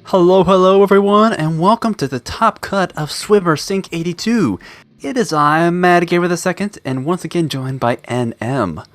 Hello everyone, and welcome to the top cut of Swimmer Sync 82. It is I, Matt Gamer II, and once again joined by NM.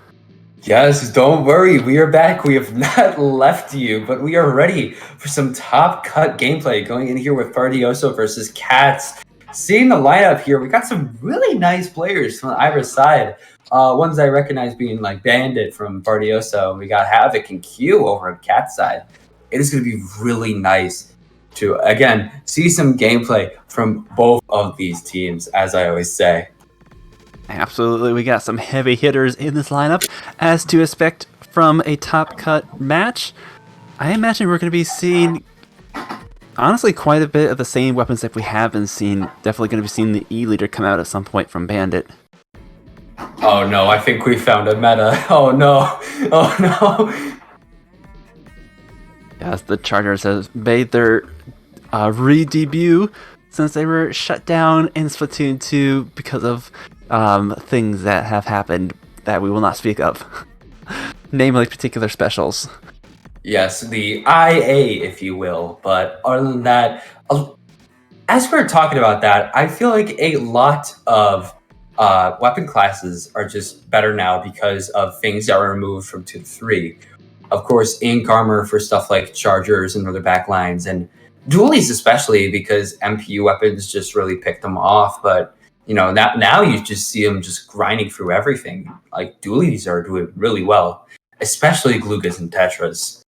Yes, don't worry, we are back. We have not left you, but we are ready for some top cut gameplay going in here with Faritoso versus Cats. Seeing the lineup here, we got some really nice players from either side. Ones I recognize being like Bandit from Faritoso. We got Havoc and Q over on Cat's side. It is going to be really nice to, again, see some gameplay from both of these teams, as I always say. Absolutely, we got some heavy hitters in this lineup. As to expect from a top cut match, I imagine we're going to be seeing, honestly, quite a bit of the same weapons that we have been seeing. Definitely going to be seeing the E-Leader come out at some point from Bandit. Oh no, I think we found a meta. Oh no, oh no. Yes, the Chargers have made their re-debut since they were shut down in Splatoon 2 because of things that have happened that we will not speak of, namely particular specials. Yes, the IA, if you will. But other than that, as we're talking about that, I feel like a lot of weapon classes are just better now because of things that were removed from 2 to 3. Of course, ink armor for stuff like chargers and other backlines, and dualies especially because MPU weapons just really picked them off. But you know, now you just see them just grinding through everything. Like dualies are doing really well, especially Glugas and Tetras.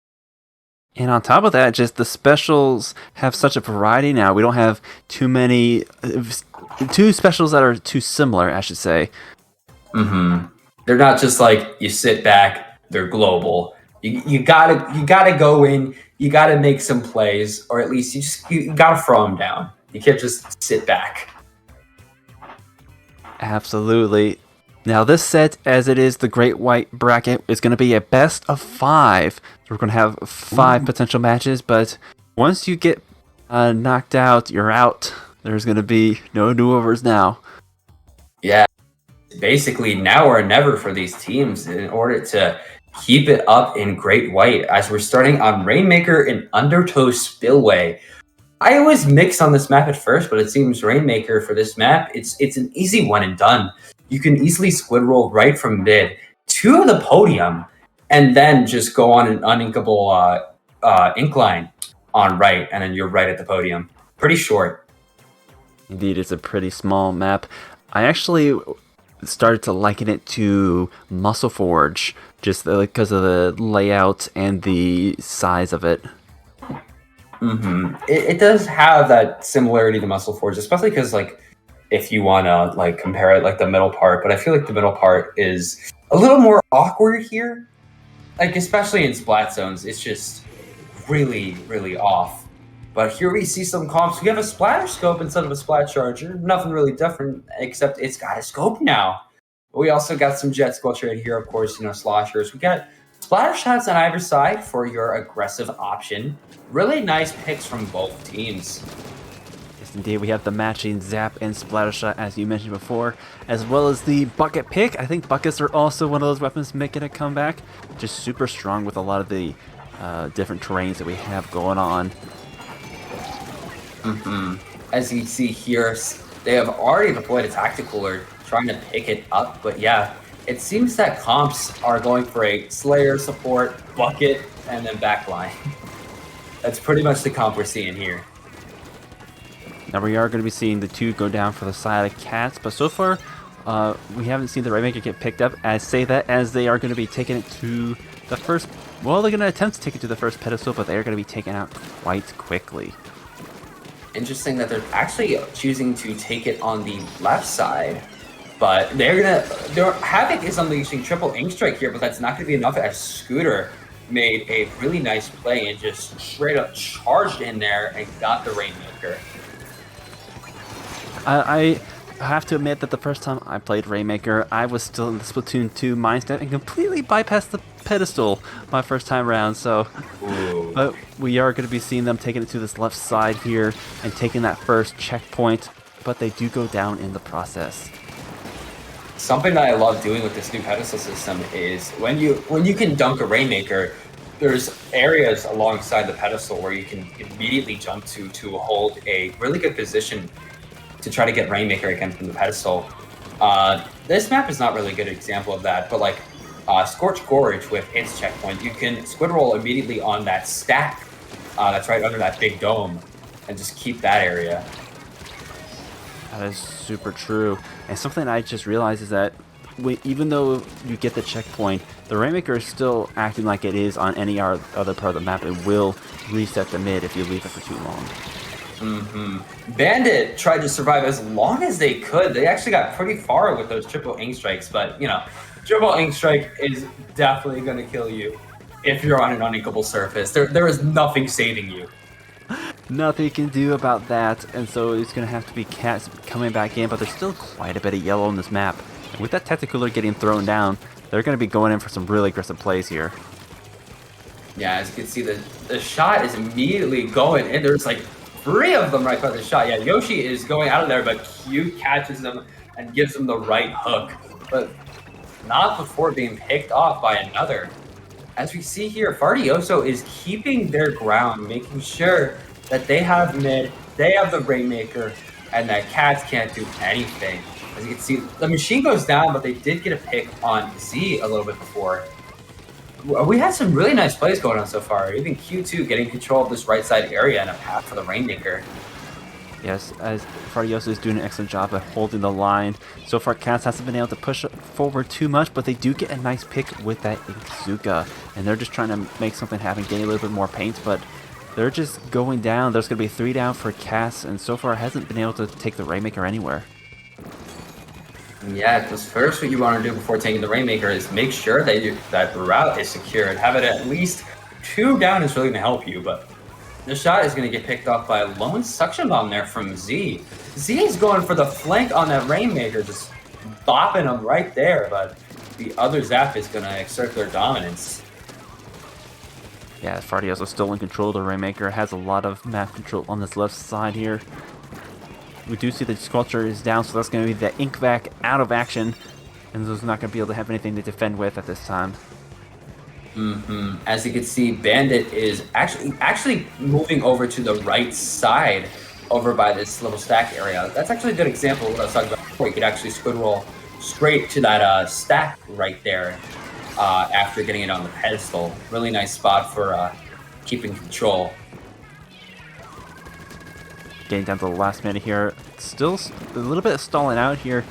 And on top of that, just the specials have such a variety now. We don't have too many, two specials that are too similar, I should say. Mm-hmm. They're not just like you sit back. They're global. You gotta go in. You gotta make some plays, or at least you gotta throw them down. You can't just sit back. Absolutely. Now this set, as it is the Great White Bracket, is going to be a best of 5. So we're going to have 5 potential matches, but once you get knocked out, you're out. There's going to be no do-overs now. Yeah, basically now or never for these teams in order to keep it up in Great White, as we're starting on Rainmaker and Undertow Spillway. I was mixed on this map at first, but it seems Rainmaker for this map, it's an easy one and done. You can easily squid roll right from mid to the podium, and then just go on an uninkable Inkling on right, and then you're right at the podium. Pretty short. Indeed, it's a pretty small map. I actually started to liken it to Muscle Forge, just because of the layout and the size of it. Mm-hmm. It does have that similarity to Muscle Forge, especially because like if you want to like compare it like the middle part, but I feel like the middle part is a little more awkward here, like especially in splat zones. It's just really off. But here we see some comps. We have a splatter scope instead of a splat charger. Nothing really different except it's got a scope now. We also got some jet squelcher right here, of course, you know, sloshers. We got splatter shots on either side for your aggressive option. Really nice picks from both teams. Yes, indeed, we have the matching Zap and Splatter Shot, as you mentioned before, as well as the Bucket Pick. I think buckets are also one of those weapons making a comeback. Just super strong with a lot of the different terrains that we have going on. Mm-hmm. As you can see here, they have already deployed a tactical or trying to pick it up, but yeah, it seems that comps are going for a Slayer support, bucket, and then backline. That's pretty much the comp we're seeing here. Now we are going to be seeing the 2 go down for the side of Cats, but so far we haven't seen the Rainmaker get picked up. I say that as they are going to be taking it to the first, well, they're going to attempt to take it to the first pedestal, but they are going to be taken out quite quickly. Interesting that they're actually choosing to take it on the left side, but Havoc is unleashing triple ink strike here, but that's not going to be enough as Scooter made a really nice play and just straight up charged in there and got the Rainmaker. I have to admit that the first time I played Rainmaker, I was still in the Splatoon 2 mindset and completely bypassed the pedestal my first time around, so... Ooh. But we are going to be seeing them taking it to this left side here and taking that first checkpoint, but they do go down in the process. Something that I love doing with this new pedestal system is when you can dunk a Rainmaker, there's areas alongside the pedestal where you can immediately jump to hold a really good position to try to get Rainmaker again from the pedestal. This map is not really a good example of that, but like Scorch Gorge with its checkpoint, you can squid roll immediately on that stack that's right under that big dome and just keep that area. That is super true. And something I just realized is that even though you get the checkpoint, the Rainmaker is still acting like it is on any other part of the map. It will reset the mid if you leave it for too long. Bandit tried to survive as long as they could. They actually got pretty far with those triple ink strikes, but you know, triple ink strike is definitely going to kill you if you're on an uninkable surface. There is nothing saving you. Nothing you can do about that, and so it's going to have to be Cats coming back in, but there's still quite a bit of yellow on this map. And with that Tacticooler getting thrown down, they're going to be going in for some really aggressive plays here. Yeah, as you can see, the shot is immediately going, and there's like 3 of them right by the shot. Yeah, Yoshi is going out of there, but Q catches them and gives them the right hook, but not before being picked off by another. As we see here, Faritoso is keeping their ground, making sure that they have mid, they have the Rainmaker, and that Cats can't do anything. As you can see, the machine goes down, but they did get a pick on Z a little bit before. We had some really nice plays going on so far. Even Q2 getting control of this right side area and a path for the Rainmaker. Yes, as Faritoso is doing an excellent job at holding the line. So far, Cats hasn't been able to push forward too much, but they do get a nice pick with that Inkzuka. And they're just trying to make something happen, getting a little bit more paint, but they're just going down. There's going to be 3 down for Cats, and so far hasn't been able to take the Rainmaker anywhere. Yeah, because first what you want to do before taking the Rainmaker is make sure that the route is secured. Have it at least 2 down is really going to help you, but the shot is going to get picked off by a lone suction bomb there from Z. Z is going for the flank on that Rainmaker, just bopping him right there, but the other Zap is going to exert their dominance. Yeah, Faritoso still in control. The Rainmaker has a lot of map control on this left side here. We do see the Sculpture is down, so that's going to be the Inkvac out of action. And Zo's not going to be able to have anything to defend with at this time. As you can see, Bandit is actually moving over to the right side over by this little stack area. That's actually a good example of what I was talking about before. You could actually squid roll straight to that stack right there after getting it on the pedestal. Really nice spot for keeping control. Getting down to the last minute here. Still a little bit of stalling out here.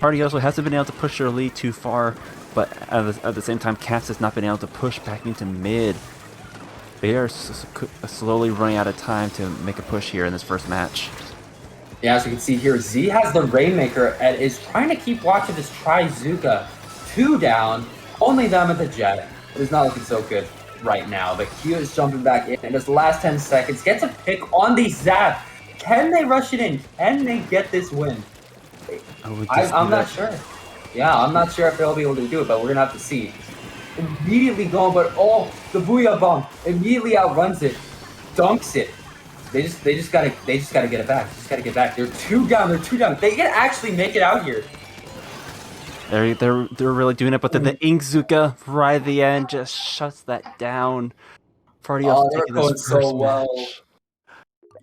Faritoso hasn't been able to push their lead too far, but at the same time, Cats has not been able to push back into mid. They are slowly running out of time to make a push here in this first match. Yeah, as you can see here, Z has the Rainmaker and is trying to keep watch of this Trizuka. 2 down, only them at the Jet. It is not looking so good right now, but Q is jumping back in, and this last 10 seconds gets a pick on the Zap. Can they rush it in? Can they get this win? I'm not sure. Yeah, I'm not sure if they'll be able to do it, but we're gonna have to see. Immediately going, but oh, the Booyah Bomb immediately outruns it, dunks it. They just gotta get it back. Just gotta get back. They're 2 down. They're 2 down. They can actually make it out here. They're really doing it, but then the Inkzuka right at the end just shuts that down. Faritoso they're going so well.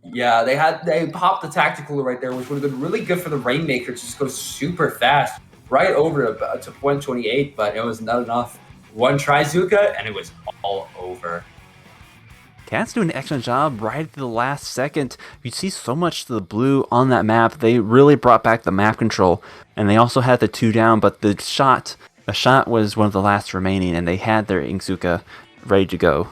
Yeah, they popped the tactical right there, which would have been really good for the Rainmaker to just go super fast right over to 128, but it was not enough. 1 Trizuka, and it was all over. Cats doing an excellent job right at the last second. You see so much of the blue on that map. They really brought back the map control, and they also had the 2 down, but the shot was one of the last remaining, and they had their Inkzuka ready to go.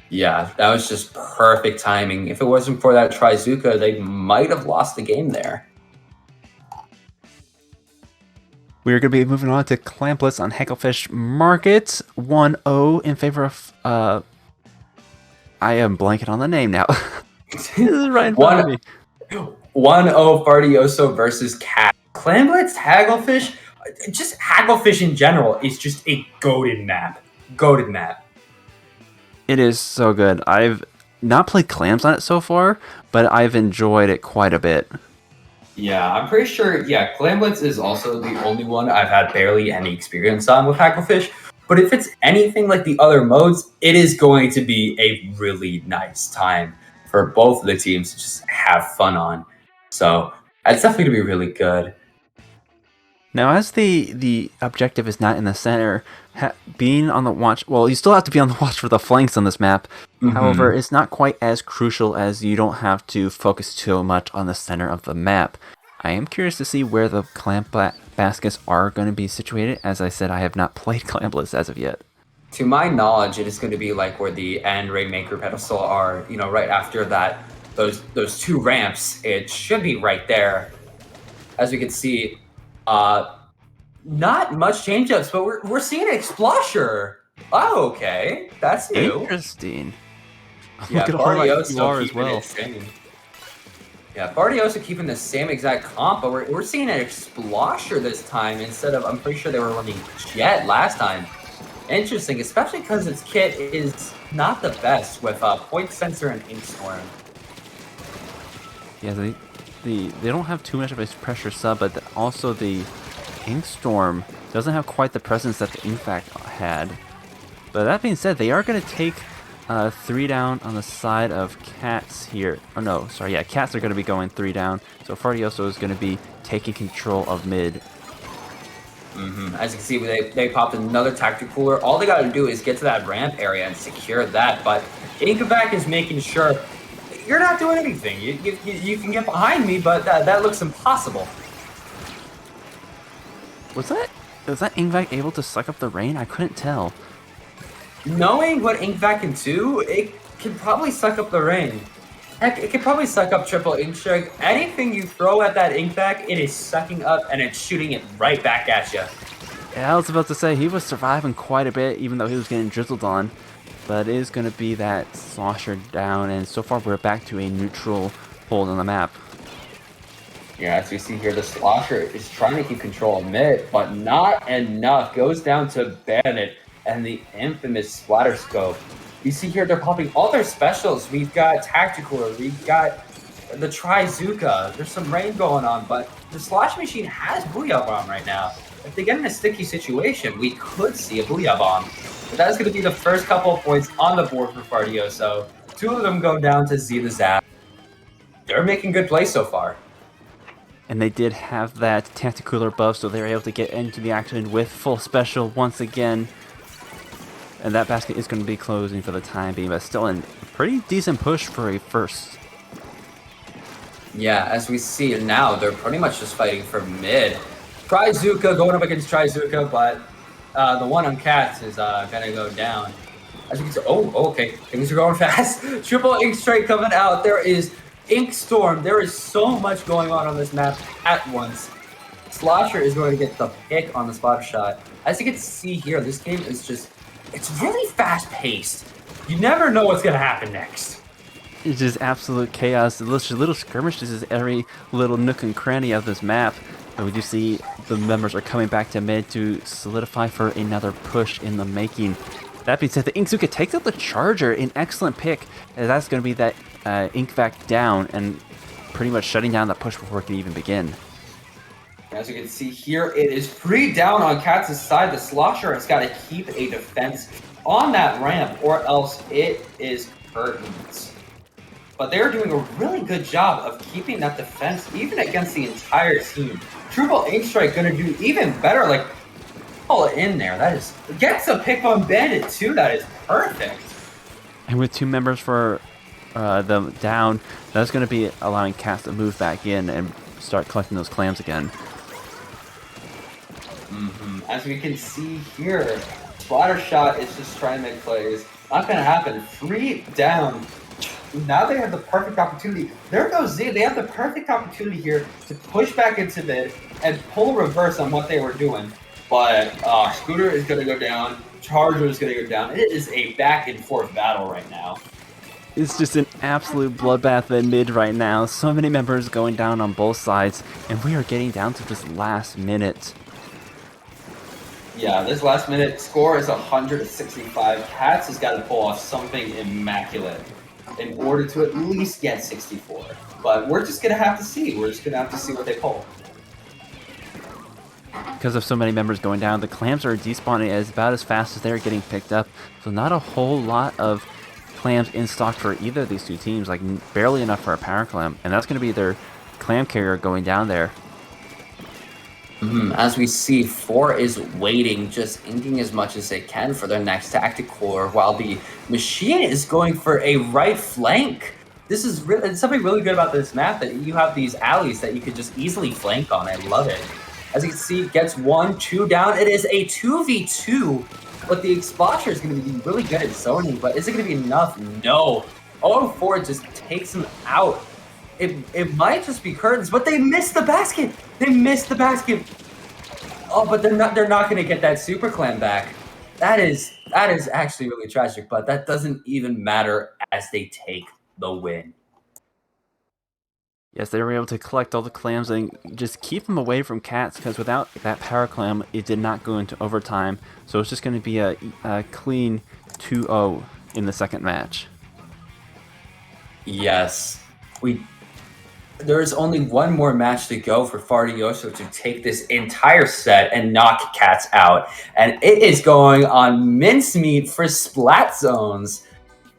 Yeah, that was just perfect timing. If it wasn't for that Trizuka, they might have lost the game there. We are going to be moving on to Clamplets on Hacklefish Market. 1-0 in favor of... I am blanking on the name now. This is right in front of me. 1-0 Faritoso versus Cat. Clamplets, Hacklefish, just Hacklefish in general is just a goated map. Goated map. It is so good. I've not played clams on it so far, but I've enjoyed it quite a bit. Yeah, I'm pretty sure, Clamplets is also the only one I've had barely any experience on with Hacklefish, But if it's anything like the other modes, it is going to be a really nice time for both of the teams to just have fun on. So it's definitely going to be really good. Now, as the objective is not in the center, being on the watch, well, you still have to be on the watch for the flanks on this map. However, it's not quite as crucial as you don't have to focus too much on the center of the map. I am curious to see where the clamp baskets are going to be situated. As I said, I have not played Clampless as of yet. To my knowledge, it is going to be like where the end Rainmaker pedestal are, right after that, those two ramps. It should be right there. As we can see, not much change-ups, but we're seeing an Explosher. Oh, okay. That's new. Interesting. Yeah, Look at all that Faritoso QR as keeping well. it same. Yeah, Faritoso keeping the same exact comp, but we're seeing an Explosher this time instead of, I'm pretty sure they were running Jet last time. Interesting, especially because its kit is not the best with Point Sensor and Inkstorm. Yeah, they don't have too much of a pressure sub, but also the Inkstorm doesn't have quite the presence that the Inkvac had. But that being said, they are going to take 3 down on the side of Cats here. Oh no, sorry, yeah, Cats are going to be going 3 down. So Faritoso is going to be taking control of mid. As you can see, they popped another Tactic Cooler. All they got to do is get to that ramp area and secure that. But Inkvac is making sure you're not doing anything. You can get behind me, but that looks impossible. Was that Inkvac able to suck up the rain? I couldn't tell. Knowing what Inkvac can do, it can probably suck up the rain. Heck, it can probably suck up triple Ink Strike. Anything you throw at that Inkvac, it is sucking up and it's shooting it right back at you. Yeah, I was about to say, he was surviving quite a bit, even though he was getting drizzled on. But it is going to be that Slosher down, and so far we're back to a neutral hold on the map. Yeah, as we see here, the Slosher is trying to keep control of mid, but not enough. Goes down to Bandit and the infamous Splatter Scope. You see here, they're popping all their specials. We've got Tactical, we've got the Trizuka. There's some rain going on, but the Slosh Machine has Booyah Bomb right now. If they get in a sticky situation, we could see a Booyah Bomb. But that's going to be the first couple of points on the board for Faritoso. 2 of them go down to Z the Zap. They're making good plays so far. And they did have that Tacticooler buff, so they were able to get into the action with full special once again. And that basket is going to be closing for the time being, but still a pretty decent push for a first. Yeah, as we see now, they're pretty much just fighting for mid. Trizuka going up against Trizuka, but the one on Cats is going to go down. As you can see, okay, things are going fast. Triple Ink Strike coming out. There is Ink Storm. There is so much going on this map at once. Slosher is going to get the pick on the spotter shot. As you can see here, this game is just, it's really fast-paced. You never know what's going to happen next. It's just absolute chaos. Little skirmishes is every little nook and cranny of this map. And we do see the members are coming back to mid to solidify for another push in the making. That being said, the Inkzuka takes out the Charger, an excellent pick. And that's going to be that Inkvac down and pretty much shutting down that push before it can even begin. As you can see here, it is free down on Cats' side. The Slosher has got to keep a defense on that ramp, or else it is curtains. But they're doing a really good job of keeping that defense, even against the entire team. Triple Ink Strike going to do even better. Like, pull it in there. That is, gets a pick on Bandit too. That is perfect. And with 2 members for them down, that's going to be allowing Cats to move back in and start collecting those clams again. As we can see here, Splattershot is just trying to make plays. Not going to happen. 3 down. Now they have the perfect opportunity. There goes Z. They have the perfect opportunity here to push back into mid and pull reverse on what they were doing. But Scooter is going to go down. Charger is going to go down. It is a back and forth battle right now. It's just an absolute bloodbath in mid right now. So many members going down on both sides, and we are getting down to this last minute. Yeah, this last minute score is 165. Cats has got to pull off something immaculate in order to at least get 64. But we're just going to have to see. We're just going to have to see what they pull. because of so many members going down, the clams are despawning as about as fast as they're getting picked up. So not a whole lot of clams in stock for either of these two teams, like barely enough for a power clam, and that's going to be their clam carrier going down there. As we see, 4 is waiting, just inking as much as they can for their next tactic core, while the machine is going for a right flank. This is really something really good about this map, that you have these alleys that you could just easily flank on. I love it. As you can see, gets 1, 2 down. It is a 2v2, but the Explosher is going to be really good at zoning, but is it going to be enough? No. 0-4 just takes him out. It might just be curtains, but they missed the basket. They missed the basket. Oh, but they're not going to get that super clam back. That is actually really tragic, but that doesn't even matter as they take the win. Yes, they were able to collect all the clams and just keep them away from cats, because without that power clam, it did not go into overtime. So it's just going to be a clean 2-0 in the second match. Yes. There's only one more match to go for Faritoso to take this entire set and knock cats out. And it is going on mincemeat for Splat Zones.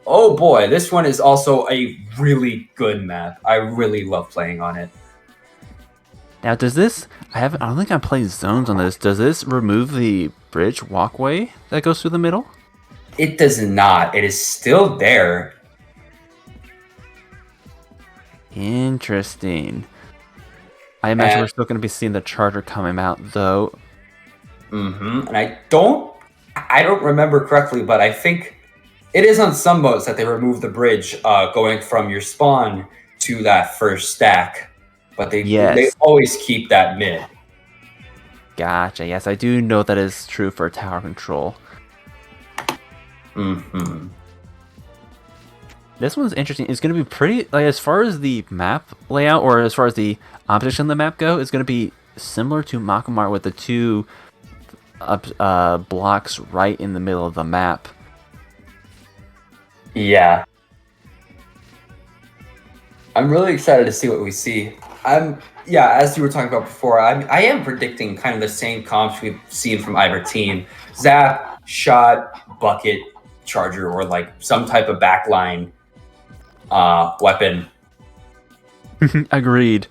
Oh boy, this one is also a really good map. I really love playing on it. Now, does this... I don't think I've played zones on this. Does this remove the bridge walkway that goes through the middle? It does not. It is still there. Interesting. I imagine we're still going to be seeing the charger coming out, though. And I don't remember correctly, but I think it is on some modes that they remove the bridge going from your spawn to that first stack. But they always keep that mid. Gotcha. Yes, I do know that is true for tower control. This one's interesting. It's going to be pretty, like, as far as the map layout, or as far as the opposition of the map go, it's going to be similar to Makamar with the two blocks right in the middle of the map. Yeah. I'm really excited to see what we see. As you were talking about before, I am predicting kind of the same comps we've seen from either team. Zap, shot, bucket, charger, or like some type of backline weapon. Agreed.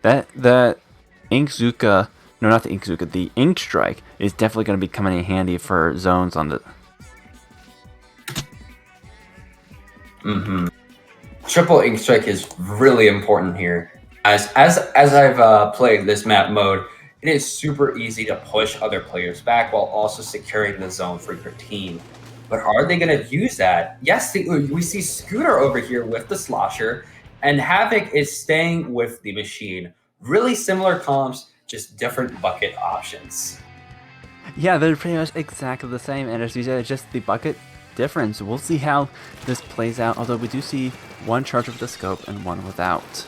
That Inkzuka, no, not the Inkzuka, the Ink Strike is definitely going to be coming in handy for zones on the... Triple Ink Strike is really important here. As I've played this map mode, it is super easy to push other players back while also securing the zone for your team. But are they going to use that? Yes, we see Scooter over here with the Slosher, and Havoc is staying with the machine. Really similar comps, just different bucket options. Yeah, they're pretty much exactly the same, and as you said, it's just the bucket difference. We'll see how this plays out, although we do see one charger with a scope and one without.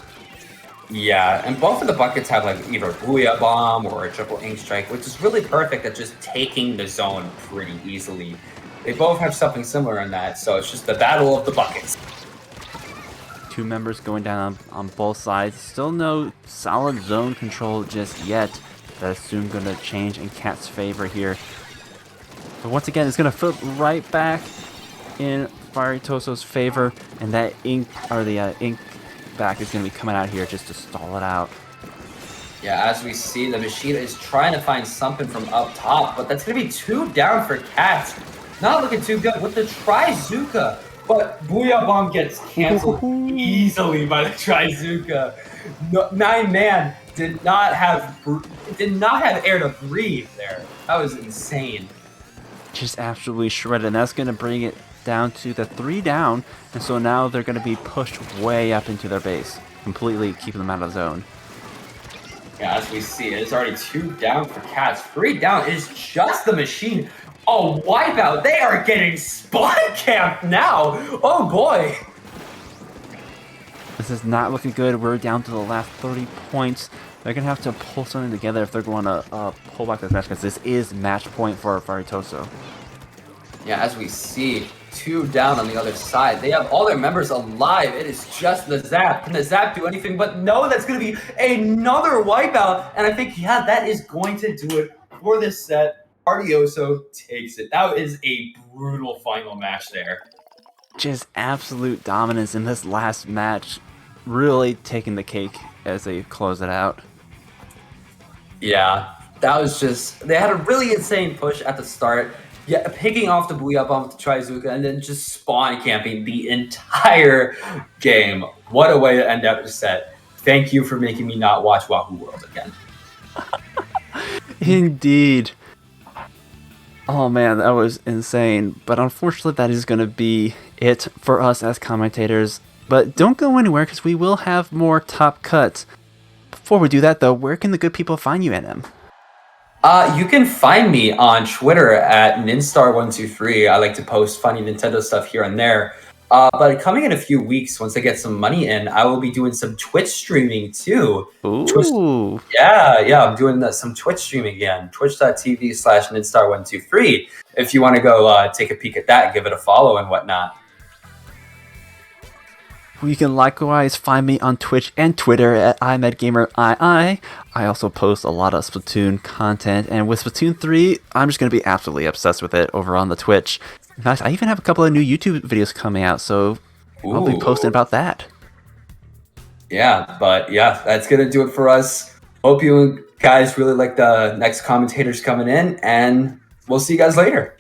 Yeah, and both of the buckets have like either Booyah Bomb or a Triple Ink Strike, which is really perfect at just taking the zone pretty easily. They both have something similar in that, so it's just the battle of the buckets. Two members going down on both sides. Still no solid zone control just yet. That's soon going to change in Cat's favor here. But once again, it's going to flip right back in Faritoso's favor, and that ink, or the ink back, is going to be coming out here just to stall it out. Yeah, as we see, the machine is trying to find something from up top, but that's going to be 2 down for Cats. Not looking too good with the Trizuka, but Booyah Bomb gets canceled easily by the Trizuka. 9-man did not have air to breathe there. That was insane. Just absolutely shredded, and that's going to bring it down to the 3 down, and so now they're going to be pushed way up into their base, completely keeping them out of the zone. Yeah, as we see, it is already 2 down for Cats. 3 down is just the machine. Oh, wipeout! They are getting spot camped now! Oh boy! This is not looking good. We're down to the last 30 points. They're going to have to pull something together if they're going to pull back this match, because this is match point for Faritoso. Yeah, as we see, 2 down on the other side. They have all their members alive. It is just the Zap. Can the Zap do anything? But no, that's going to be another wipeout. And I think, yeah, that is going to do it for this set. Faritoso takes it. That is a brutal final match there. Just absolute dominance in this last match, really taking the cake as they close it out. Yeah, that was just, they had a really insane push at the start. Yeah, picking off the Booyah Bomb with the Trizuka and then just spawn camping the entire game. What a way to end out the set. Thank you for making me not watch Wahoo World again. Indeed. Oh man, that was insane. But unfortunately, that is going to be it for us as commentators. But don't go anywhere because we will have more top cuts. Before we do that, though, where can the good people find you, NM? You can find me on Twitter at Ninstar123. I like to post funny Nintendo stuff here and there. But coming in a few weeks, once I get some money in, I will be doing some Twitch streaming too. Ooh. Yeah, I'm doing some Twitch streaming again. Twitch.tv/Ninstar123. If you want to go take a peek at that, give it a follow and whatnot. You can likewise find me on Twitch and Twitter at IMedGamerII. I also post a lot of Splatoon content, and with Splatoon 3, I'm just going to be absolutely obsessed with it over on the Twitch. In fact, I even have a couple of new YouTube videos coming out, so I'll be posting about that. Yeah, but yeah, that's going to do it for us. Hope you guys really like the next commentators coming in, and we'll see you guys later.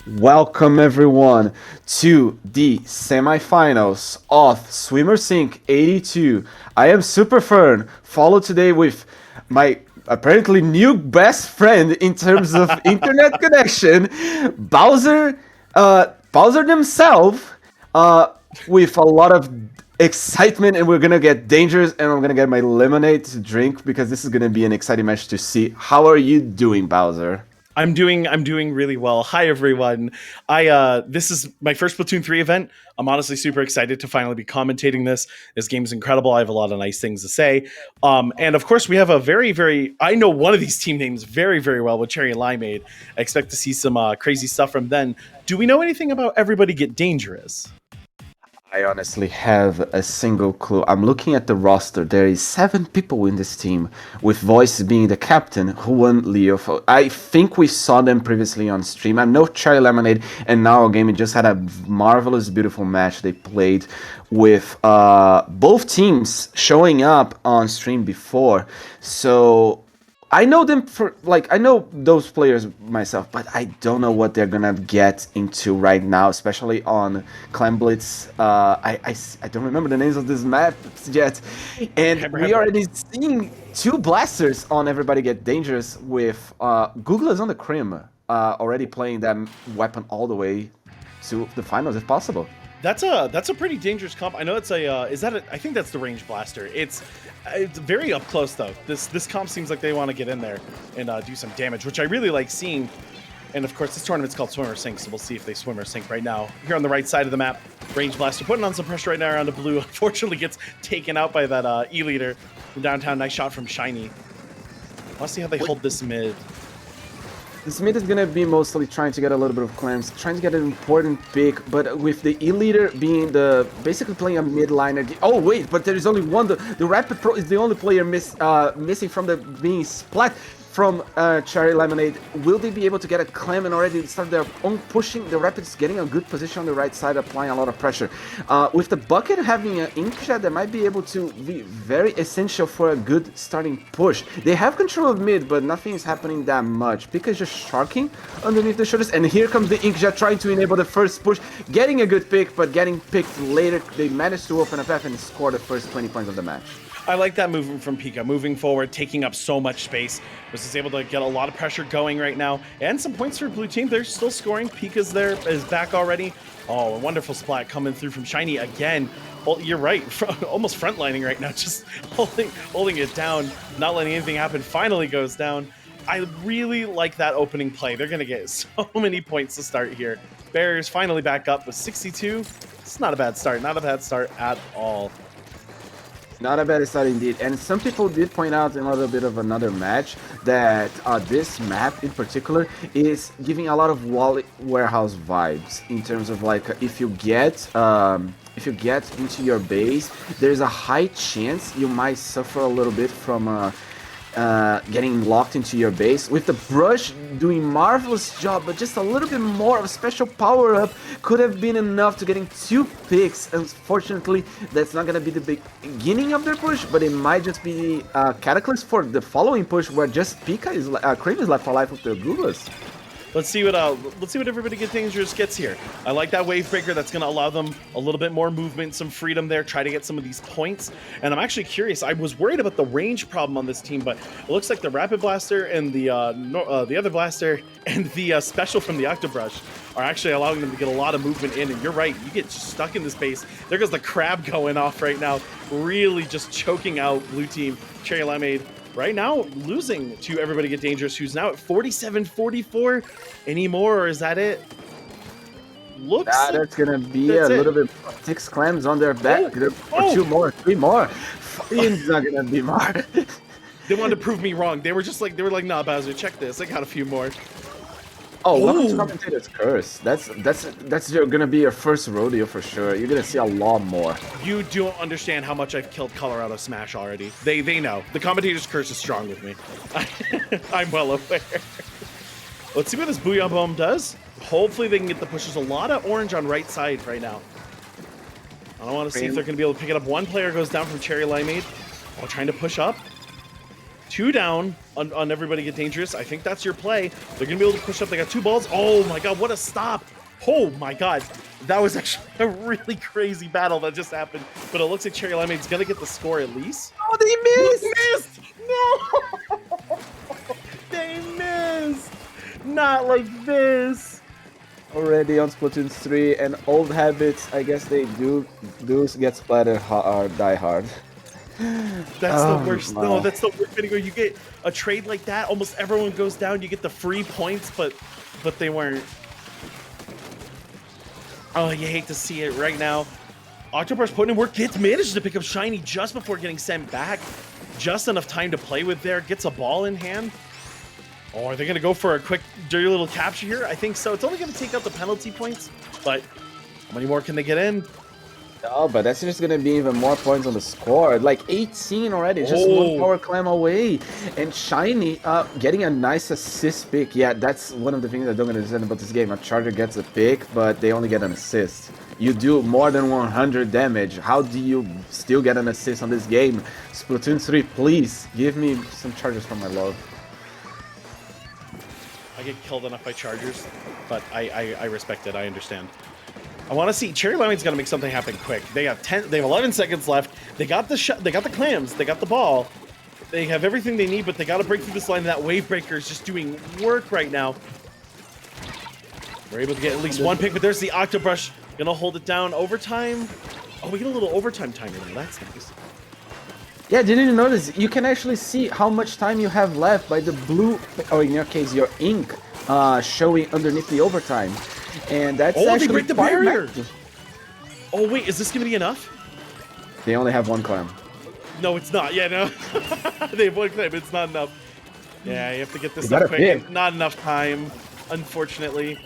Welcome everyone to the semifinals of Swimmer Sync 82. I am Super Fern, followed today with my apparently new best friend in terms of internet connection, Bowser, Bowser himself, with a lot of excitement, and we're gonna get dangerous, and I'm gonna get my lemonade to drink because this is gonna be an exciting match to see. How are you doing, Bowser? I'm doing really well. Hi everyone. This is my first Splatoon 3 event. I'm honestly super excited to finally be commentating this. This game is incredible. I have a lot of nice things to say. And of course we have a I know one of these team names very, very well with Cherry Limeade. I expect to see some crazy stuff from them. Do we know anything about Everybody Get Dangerous? I honestly have a single clue. I'm looking at the roster. There is 7 people in this team, with Voice being the captain, who won Leo. I think we saw them previously on stream. I know Cherry Lemonade and Now Game just had a marvelous, beautiful match they played with both teams showing up on stream before. So I know them I know those players myself, but I don't know what they're gonna get into right now, especially on Clan Blitz. I don't remember the names of this map yet, and we already seeing 2 blasters on Everybody Get Dangerous with Googler's on the Crim already playing that weapon all the way to the finals if possible. That's a pretty dangerous comp. I know it's I think that's the range blaster. It's very up close though. This comp seems like they want to get in there and do some damage, which I really like seeing. And of course, this tournament's called Swimmer Sync, so we'll see if they swim or sink right now. Here on the right side of the map, range blaster putting on some pressure right now around the blue. Unfortunately, gets taken out by that E-leader from downtown. Nice shot from Shiny. Let's see how they hold this mid. This mid is gonna be mostly trying to get a little bit of cleanse, trying to get an important pick, but with the E-leader being basically playing a mid liner. Oh wait, but there is only one. The Rapid Pro is the only player missing from the being splat from Cherry Lemonade. Will they be able to get a clam and already start their own pushing? The Rapids getting a good position on the right side, applying a lot of pressure. With the bucket having an Inkling, that might be able to be very essential for a good starting push. They have control of mid, but nothing is happening that much. Pika is just sharking underneath the shoulders, and here comes the Inkling trying to enable the first push, getting a good pick, but getting picked later. They managed to open a path and score the first 20 points of the match. I like that movement from Pika, moving forward, taking up so much space. Was able to get a lot of pressure going right now, and some points for blue team. They're still scoring. Pika's there, is back already. Oh, a wonderful splat coming through from Shiny again. Well, you're right, almost frontlining right now, just holding it down, not letting anything happen. Finally goes down. I really like that opening play. They're gonna get so many points to start here. Barriers finally back up with 62. It's not a bad start, not a bad start at all. Not a bad start indeed, and some people did point out in a little bit of another match that this map in particular is giving a lot of wallet warehouse vibes in terms of like if you get into your base, there's a high chance you might suffer a little bit from getting locked into your base. With the brush doing marvelous job, but just a little bit more of a special power up could have been enough to getting 2 picks. Unfortunately, that's not gonna be the beginning of their push, but it might just be a catalyst for the following push where just Pika is Cream is left alive with the Googles. Let's see what Everybody Get Dangerous gets here. I like that wave breaker. That's going to allow them a little bit more movement, some freedom there, try to get some of these points. And I'm actually curious. I was worried about the range problem on this team, but it looks like the Rapid Blaster and the other blaster and the special from the Octobrush are actually allowing them to get a lot of movement in. And you're right, you get stuck in this base. There goes the crab going off right now, really just choking out blue team. Cherry Limeade right now losing to Everybody Get Dangerous, who's now at 47-44. Any more, or is that it? Looks that's gonna be a little bit 6 clams on their back. Or 2 more, 3 more. It's not gonna be more. They wanted to prove me wrong. They were like, nah, Bowser, check this. I got a few more. Oh, welcome to Commentators Curse. That's gonna be your first rodeo for sure. You're gonna see a lot more. You don't understand how much I've killed Colorado Smash already. They know. The Commentators Curse is strong with me. I'm well aware. Let's see what this Booyah Bomb does. Hopefully they can get the pushes. A lot of orange on right side right now. I don't want to see if they're going to be able to pick it up. One player goes down from Cherry Limeade. Oh, trying to push up. 2 down on everybody get dangerous. I think that's your play. They're gonna be able to push up. They got 2 balls. Oh my god, what a stop! Oh my god, that was actually a really crazy battle that just happened. But it looks like Cherry Limeade's gonna get the score at least. Oh, they missed! No! They missed! Not like this. Already on Splatoon 3, and old habits, I guess they do get splattered or die hard. That's the worst. My. No, that's the worst video. You get a trade like that, almost everyone goes down. You get the free points, but they weren't. Oh, you hate to see it right now. Octobrush putting in work, manages to pick up Shiny just before getting sent back. Just enough time to play with there. Gets a ball in hand. Oh, are they going to go for a quick, dirty little capture here? I think so. It's only going to take out the penalty points, but how many more can they get in? Oh, but that's just gonna be even more points on the score. Like 18 already, just one power climb away. And Shiny getting a nice assist pick. Yeah, that's one of the things I don't understand about this game. A charger gets a pick, but they only get an assist. You do more than 100 damage. How do you still get an assist on this game? Splatoon 3, please give me some chargers for my love. I get killed enough by chargers, but I respect it. I understand. I want to see Cherry Limeade's got to make something happen quick. They have 11 seconds left. They got the they got the clams. They got the ball. They have everything they need, but they got to break through this line. That wave breaker is just doing work right now. We're able to get at least one pick, but there's the Octobrush gonna hold it down. Overtime. Oh, we get a little overtime timer now. That's nice. Yeah, didn't you notice? You can actually see how much time you have left by the blue, or in your case, your ink, showing underneath the overtime. And that's they break the barrier. Matches. Oh wait, is this gonna be enough? They only have one clam. No, it's not. Yeah, no. They have one claim. It's not enough. Yeah, you have to get this You up gotta quick. pick. Not enough time, unfortunately.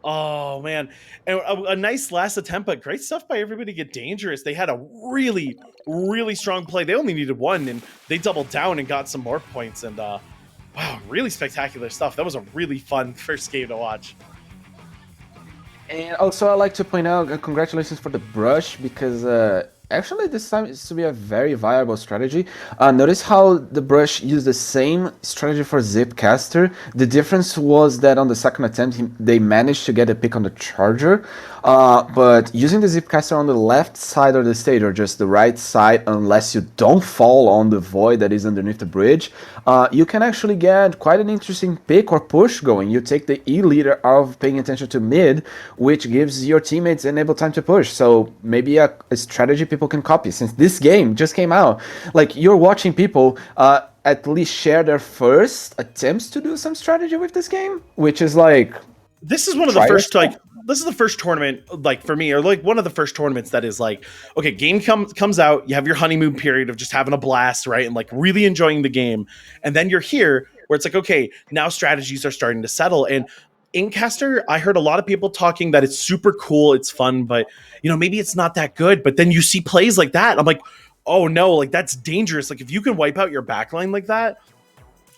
Oh man, and a nice last attempt, but great stuff by everybody to get dangerous. They had a really, really strong play. They only needed one, and they doubled down and got some more points. And wow, really spectacular stuff. That was a really fun first game to watch. And also, I'd like to point out congratulations for the brush, because actually this time it's to be a very viable strategy. Notice how the brush used the same strategy for Zipcaster. The difference was that on the second attempt they managed to get a pick on the charger, but using the Zipcaster on the left side of the stage, or just the right side, unless you don't fall on the void that is underneath the bridge, you can actually get quite an interesting pick or push going. You take the E leader of paying attention to mid, which gives your teammates enable time to push. So maybe a strategy people can copy, since this game just came out. Like, you're watching people at least share their first attempts to do some strategy with this game, which is like, this is one of the first, like, this is the first tournament, like, for me, or like one of the first tournaments that is like, okay, game comes out, you have your honeymoon period of just having a blast, right, and like really enjoying the game, and then you're here where it's like, okay, now strategies are starting to settle. And Inkcaster, I heard a lot of people talking that it's super cool, it's fun, but you know, maybe it's not that good. But then you see plays like that, I'm like, oh no, like that's dangerous. Like if you can wipe out your backline like that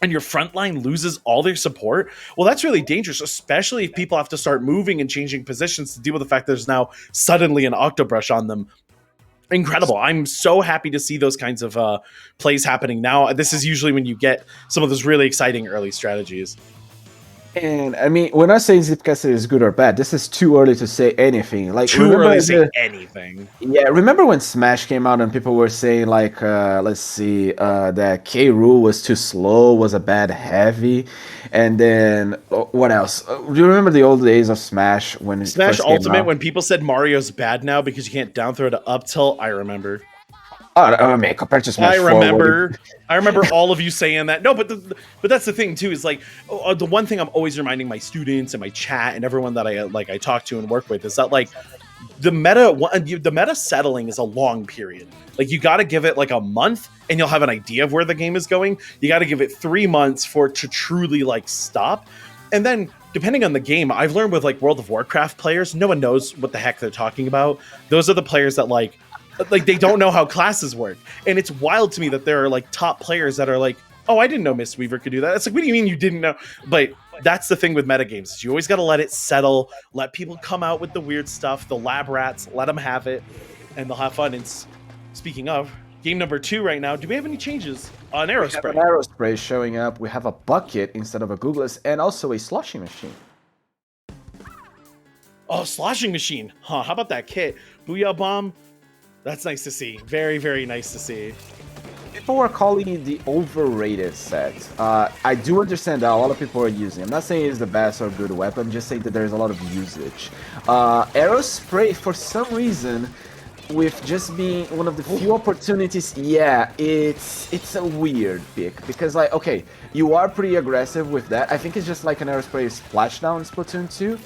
and your front line loses all their support, well, that's really dangerous, especially if people have to start moving and changing positions to deal with the fact that there's now suddenly an Octobrush on them. Incredible. I'm so happy to see those kinds of plays happening now. This is usually when you get some of those really exciting early strategies. and I mean, we're not saying Zipcaster is good or bad. This is too early to say anything. Like, Too early to say anything. Yeah, remember when Smash came out and people were saying like, let's see, that K. Rool was too slow, was a bad heavy, and then what else? Do you remember the old days of Smash when Smash first came Ultimate, out? when people said Mario's bad now because you can't down throw to up tilt? I remember. Oh, I mean, compared to Smash 4, I remember all of you saying that. No, but that's the thing too, is like, the one thing I'm always reminding my students and my chat and everyone that I talk to and work with is that, like, the meta settling is a long period. Like, you got to give it like a month and you'll have an idea of where the game is going. You got to give it 3 months for it to truly like stop. And then depending on the game, I've learned with like World of Warcraft players, no one knows what the heck they're talking about. Those are the players that like they don't know how classes work. And it's wild to me that there are like top players that are like, oh, I didn't know Mistweaver could do that. It's like, what do you mean you didn't know? But that's the thing with metagames, is you always got to let it settle, let people come out with the weird stuff, the lab rats, let them have it, and they'll have fun. And speaking of, game number 2 right now. Do we have any changes on We have Aerospray? an Aerospray showing up. We have a bucket instead of a Googless, and also a sloshing machine. Oh, sloshing machine. Huh, how about that kit? Booyah Bomb. That's nice to see. Very, very nice to see. People are calling it the overrated set. I do understand that a lot of people are using it. I'm not saying it's the best or good weapon, I'm just saying that there's a lot of usage. Aerospray, for some reason, with just being one of the few opportunities, yeah, it's a weird pick. Because, like, okay, you are pretty aggressive with that. I think it's just like an Aerospray splashdown in Splatoon 2.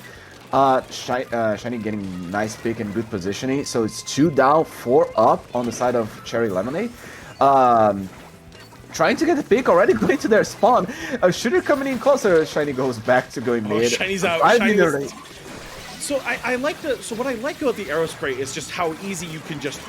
Shiny getting nice pick and good positioning. So it's 2 down, 4 up on the side of Cherry Limeade. Trying to get the pick, already going to their spawn. A shooter coming in closer. Shiny goes back to going mid. Shiny's out. So I like so what I like about the Aerospray is just how easy you can just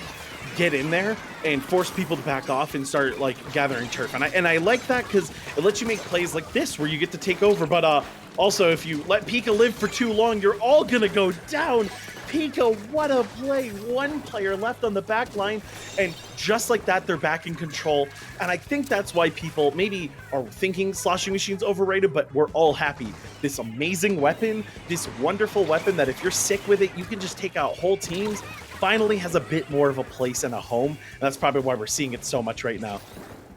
get in there and force people to back off and start like gathering turf. And I like that because it lets you make plays like this where you get to take over. But also, if you let Pika live for too long, you're all gonna go down. Pika, what a play. 1 player left on the back line, and just like that, they're back in control. And I think that's why people maybe are thinking sloshing machine's overrated, but we're all happy. This amazing weapon, this wonderful weapon that if you're sick with it, you can just take out whole teams, finally has a bit more of a place and a home. And that's probably why we're seeing it so much right now.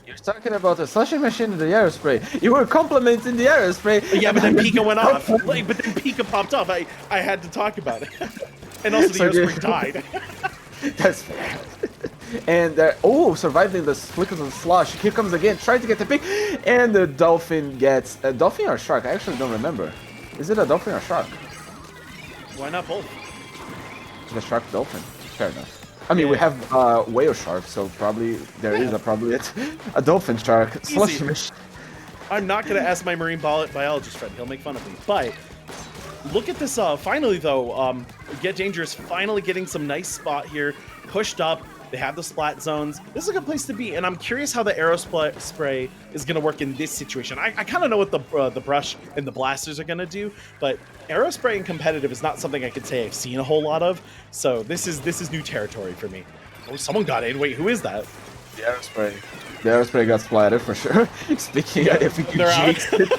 You're talking about the sloshing machine and the Aerospray. You were complimenting the Aerospray. Yeah, but then Pika went off. But then Pika popped off. I had to talk about it. And also the Aerospray died. That's fair. And surviving the flick of the slosh. Here comes again, trying to get the pick. And the dolphin gets a dolphin or shark. I actually don't remember. Is it a dolphin or shark? Why not both? The shark dolphin. Fair enough. I mean, we have whale shark, so probably there is a dolphin shark. Slushing machine. I'm not going to ask my marine biologist friend. He'll make fun of me. But look at this. Finally, though, Get Dangerous finally getting some nice spot here. Pushed up. They have the splat zones. This is a good place to be. And I'm curious how the Aerospray is going to work in this situation. I kind of know what the brush and the blasters are going to do. But Aerospray in competitive is not something I could say I've seen a whole lot of. So this is new territory for me. Oh, someone got in. Wait, who is that? The Aerospray. The Aerospray got splattered for sure. Speaking, I think you jinxed it.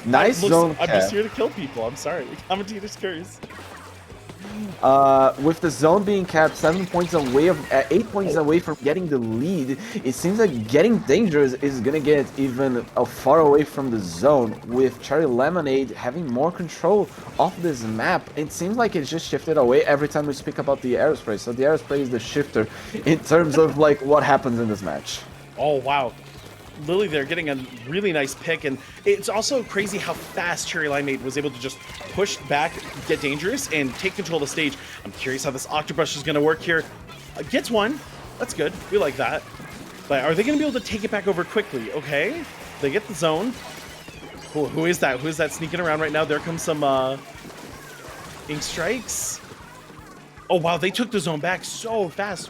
Nice zone I'm just here to kill people. I'm sorry. Commentators curious. With the zone being capped 7 points away 8 points away from getting the lead, it seems like Getting Dangerous is gonna get even far away from the zone, with Cherry Limeade having more control of this map. It seems like it's just shifted away every time we speak about the Aerospray, so the Aerospray is the shifter in terms of like what happens in this match. Oh wow, Lily there getting a really nice pick, and it's also crazy how fast Cherry Limeade was able to just push back, Get Dangerous, and take control of the stage. I'm curious how this Octobrush is going to work here. Gets one. That's good. We like that. But are they going to be able to take it back over quickly? Okay. They get the zone. Who is that? Who is that sneaking around right now? There comes some Ink Strikes. Oh, wow. They took the zone back so fast.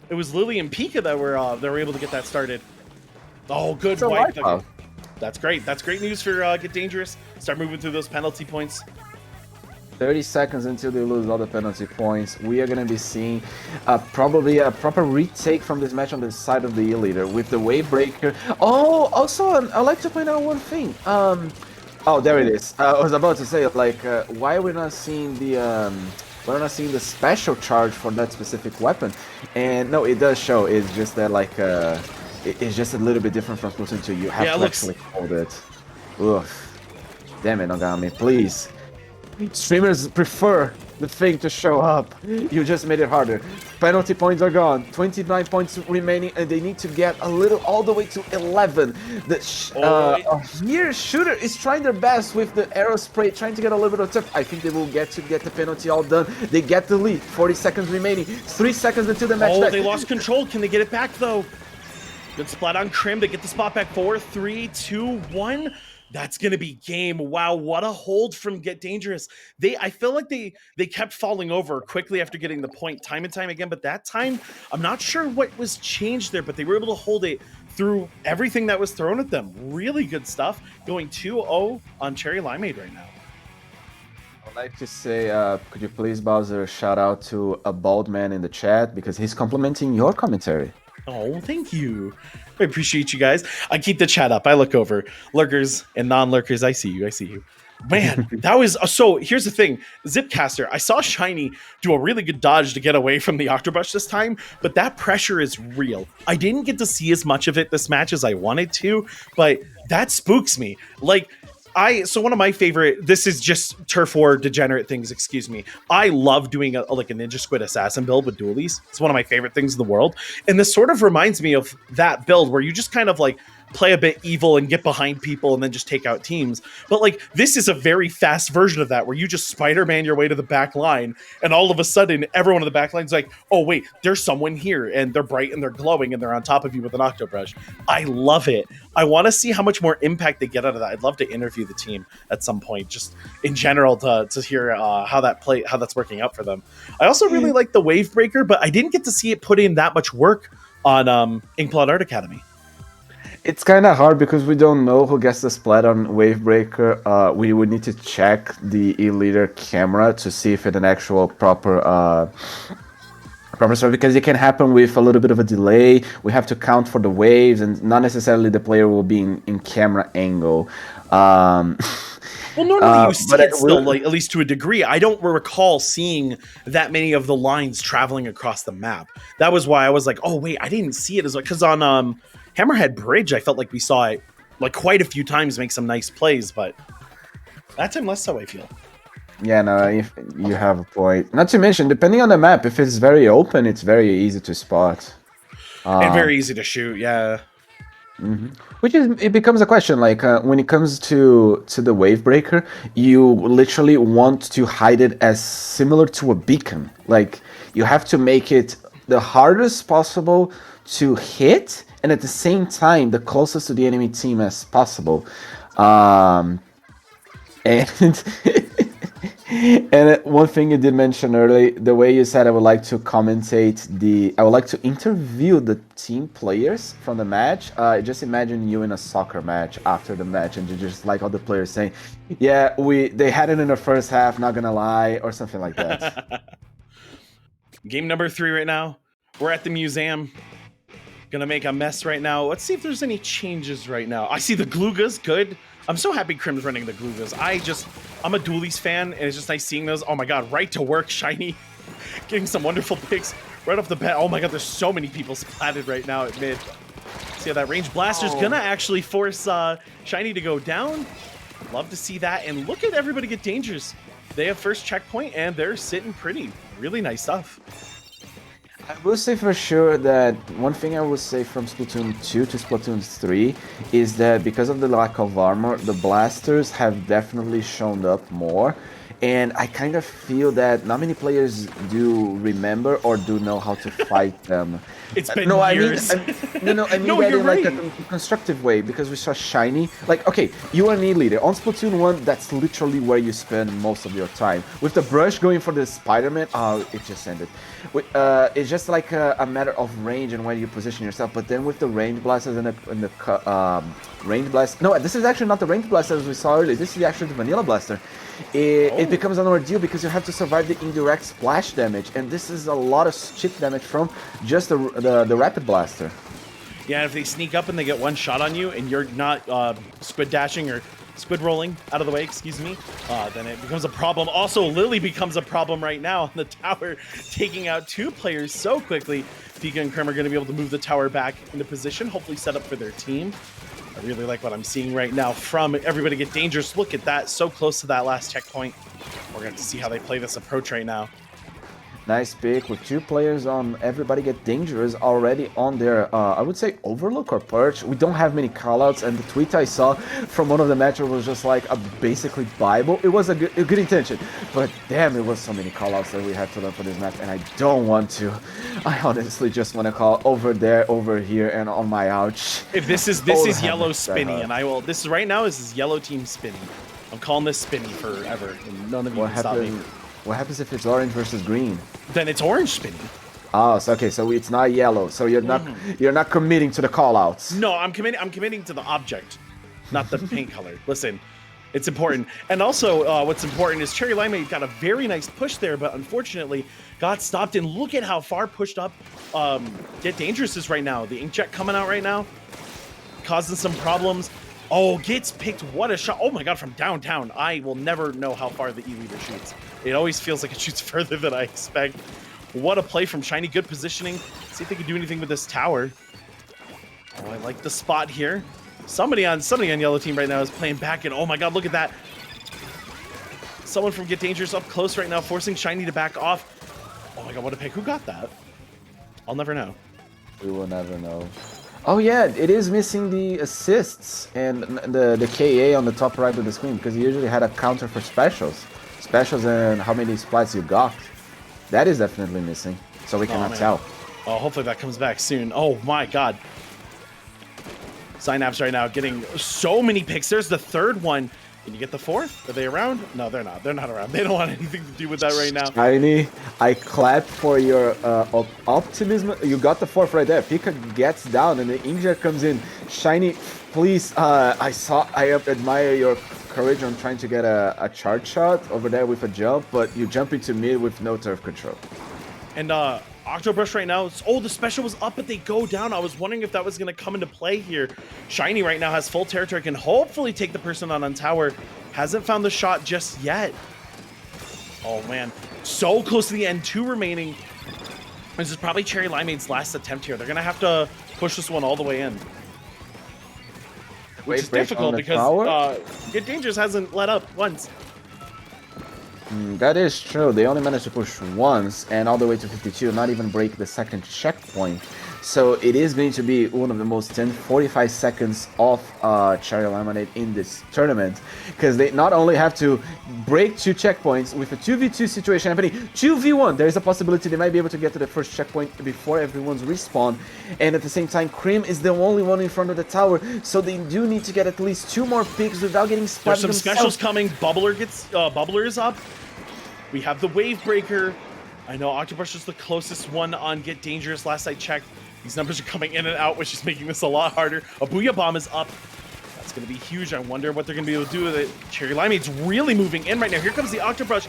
It was Lily and Pika that were able to get that started. Oh, good wipe. That's great. That's great news for Get Dangerous. Start moving through those penalty points. 30 seconds until they lose all the penalty points. We are going to be seeing probably a proper retake from this match on the side of the E-Leader with the Wave Breaker. Oh, also, I'd like to point out one thing. Oh, there it is. I was about to say, like, why we're not seeing the... we're not seeing the special charge for that specific weapon. And no, it does show. It's just that, like... it's just a little bit different from Splatoon 2. You have to actually hold it. Ugh. Damn it, Nogami, please. Streamers prefer the thing to show up. You just made it harder. Penalty points are gone. 29 points remaining, and they need to get a little all the way to 11. Here, Shooter is trying their best with the Aerospray, trying to get a little bit of tough. I think they will get the penalty all done. They get the lead. 40 seconds remaining. 3 seconds until the match. Oh, they lost control. Can they get it back, though? Good splat on Crim. They get the spot back. 4, 3, 2, 1. That's going to be game. Wow, what a hold from Get Dangerous. I feel like they kept falling over quickly after getting the point time and time again, but that time, I'm not sure what was changed there, but they were able to hold it through everything that was thrown at them. Really good stuff. Going 2-0 on Cherry Limeade right now. I'd like to say, could you please, Bowser, shout out to a bald man in the chat because he's complimenting your commentary. Oh, thank you. I appreciate you guys. I keep the chat up. I look over. Lurkers and non-lurkers, I see you. I see you. Man, that was so. Here's the thing, Zipcaster. I saw Shiny do a really good dodge to get away from the Octobrush this time, but that pressure is real. I didn't get to see as much of it this match as I wanted to, but that spooks me. Like, so one of my favorite, this is just turf war degenerate things, excuse me. I love doing like a Ninja Squid assassin build with dualies. It's one of my favorite things in the world. And this sort of reminds me of that build where you just kind of like play a bit evil and get behind people and then just take out teams. But like, this is a very fast version of that where you just Spider-Man your way to the back line and all of a sudden everyone in the back line's like, oh wait, there's someone here and they're bright and they're glowing and they're on top of you with an Octobrush. I love it. I want to see how much more impact they get out of that. I'd love to interview the team at some point, just in general to hear how that's working out for them. I also really like the Wave Breaker, but I didn't get to see it put in that much work on Inkblot Art Academy. It's kind of hard because we don't know who gets the splat on Wavebreaker. We would need to check the e-leader camera to see if it's an actual proper story, because it can happen with a little bit of a delay. We have to count for the waves, and not necessarily the player will be in camera angle. Well, normally you see it still, like, at least to a degree. I don't recall seeing that many of the lines traveling across the map. That was why I was like, oh wait, I didn't see it as because on Hammerhead Bridge, I felt like we saw it like quite a few times make some nice plays, but that time less so, I feel. Yeah, no, you have a point. Not to mention, depending on the map, if it's very open, it's very easy to spot. And very easy to shoot, yeah. Mm-hmm. It becomes a question, like when it comes to the wave breaker, you literally want to hide it as similar to a beacon. Like, you have to make it the hardest possible to hit, and at the same time, the closest to the enemy team as possible. And and one thing you did mention earlier, the way you said I would like to interview the team players from the match. Just imagine you in a soccer match after the match, and you just like all the players saying, "Yeah, they had it in the first half, not gonna lie," or something like that. Game number 3 right now. We're at the museum. Gonna make a mess right now. Let's see if there's any changes right now. I see the Glugas, good. I'm so happy Crim's running the Glugas. I'm a Dualies fan, and it's just nice seeing those. Oh my god, right to work, Shiny. Getting some wonderful picks right off the bat. Oh my god, there's so many people splatted right now at mid. See how that range blaster's gonna actually force Shiny to go down. Love to see that, and look at everybody get dangerous. They have first checkpoint, and they're sitting pretty. Really nice stuff. I will say for sure that one thing I would say from Splatoon 2 to Splatoon 3 is that because of the lack of armor, the blasters have definitely shown up more. And I kind of feel that not many players do remember or do know how to fight them. It's been I years. mean that in like a constructive way, because we saw Shiny. Like, okay, you are an E-leader. On Splatoon 1, that's literally where you spend most of your time. With the brush going for the Spider-Man, it just ended. It's just like a matter of range and where you position yourself. But then with the range blasters and the range blast, no, this is actually not the range blaster as we saw earlier. This is actually the vanilla blaster. It becomes an ordeal because you have to survive the indirect splash damage, and this is a lot of chip damage from just the rapid blaster. Yeah, if they sneak up and they get one shot on you and you're not squid dashing or squid rolling out of the way, excuse me, then it becomes a problem. Also, Lily becomes a problem right now on the tower, taking out 2 players so quickly. Pika and Krim are going to be able to move the tower back into position, hopefully set up for their team. I really like what I'm seeing right now from Everybody Get Dangerous. Look at that, so close to that last checkpoint. We're going to see how they play this approach right now. Nice pick with 2 players on Everybody Get Dangerous already on their, I would say, Overlook or Perch. We don't have many callouts, and the tweet I saw from one of the matches was just like a basically Bible. It was a good intention, but damn, it was so many callouts that we had to learn for this match, and I don't want to. I honestly just want to call over there, over here, and on my ouch. If this is yellow spinny, and this is right now is yellow team spinny. I'm calling this spinny forever, and none of you can stop me. What happens if it's orange versus green? Then it's orange spinny. Oh, so okay, so it's not yellow. So you're not committing to the callouts. No, I'm committing to the object, not the paint color. Listen, It's important. And also, what's important is Cherry Limeade got a very nice push there, but unfortunately got stopped. And look at how far pushed up Get Dangerous is right now. The Inkjet coming out right now, causing some problems. Oh, gets picked. What a shot. Oh my god, from downtown. I will never know how far the E-Leader shoots. It always feels like it shoots further than I expect. What a play from Shiny. Good positioning. See if they can do anything with this tower. Oh, I like the spot here. Somebody on yellow team right now is playing back, and oh my god, look at that. Someone from Get Dangerous up close right now, forcing Shiny to back off. Oh my god, what a pick. Who got that? I'll never know. We will never know. Oh yeah, it is missing the assists and the KA on the top right of the screen, because you usually had a counter for specials. Specials and how many splats you got. That is definitely missing, so we cannot tell. Oh, hopefully that comes back soon. Oh my god. Synapse right now getting so many picks. There's the third one. Can you get the fourth? Are they around? No, they're not. They're not around. They don't want anything to do with that right now. Shiny, I clap for your optimism. You got the fourth right there. Pika gets down and the Inkjet comes in. Shiny, please. I admire your courage on trying to get a charge shot over there with a jump, but you jump into mid with no turf control. And Octobrush right now, oh, the special was up, but they go down. I was wondering if that was going to come into play here. Shiny right now has full territory, can hopefully take the person on tower. Hasn't found the shot just yet. Oh, man. So close to the end. 2 remaining. This is probably Cherry Limeade's last attempt here. They're going to have to push this one all the way in. Which is difficult because Get Dangerous hasn't let up once. That is true. They only managed to push once and all the way to 52, not even break the second checkpoint. So it is going to be one of the most 45 seconds of Cherry Limeade in this tournament, because they not only have to break 2 checkpoints with a 2v2 situation happening, 2v1, there is a possibility they might be able to get to the first checkpoint before everyone's respawn, and at the same time Cream is the only one in front of the tower, so they do need to get at least 2 more picks without getting splatted. There's some specials coming. Bubbler is up. We have the Wave Breaker. I know Octobrush is the closest one on Get Dangerous last I checked. These numbers are coming in and out, which is making this a lot harder. A Booyah Bomb is up. That's going to be huge. I wonder what they're going to be able to do with it. Cherry Limeade's really moving in right now. Here comes the Octobrush.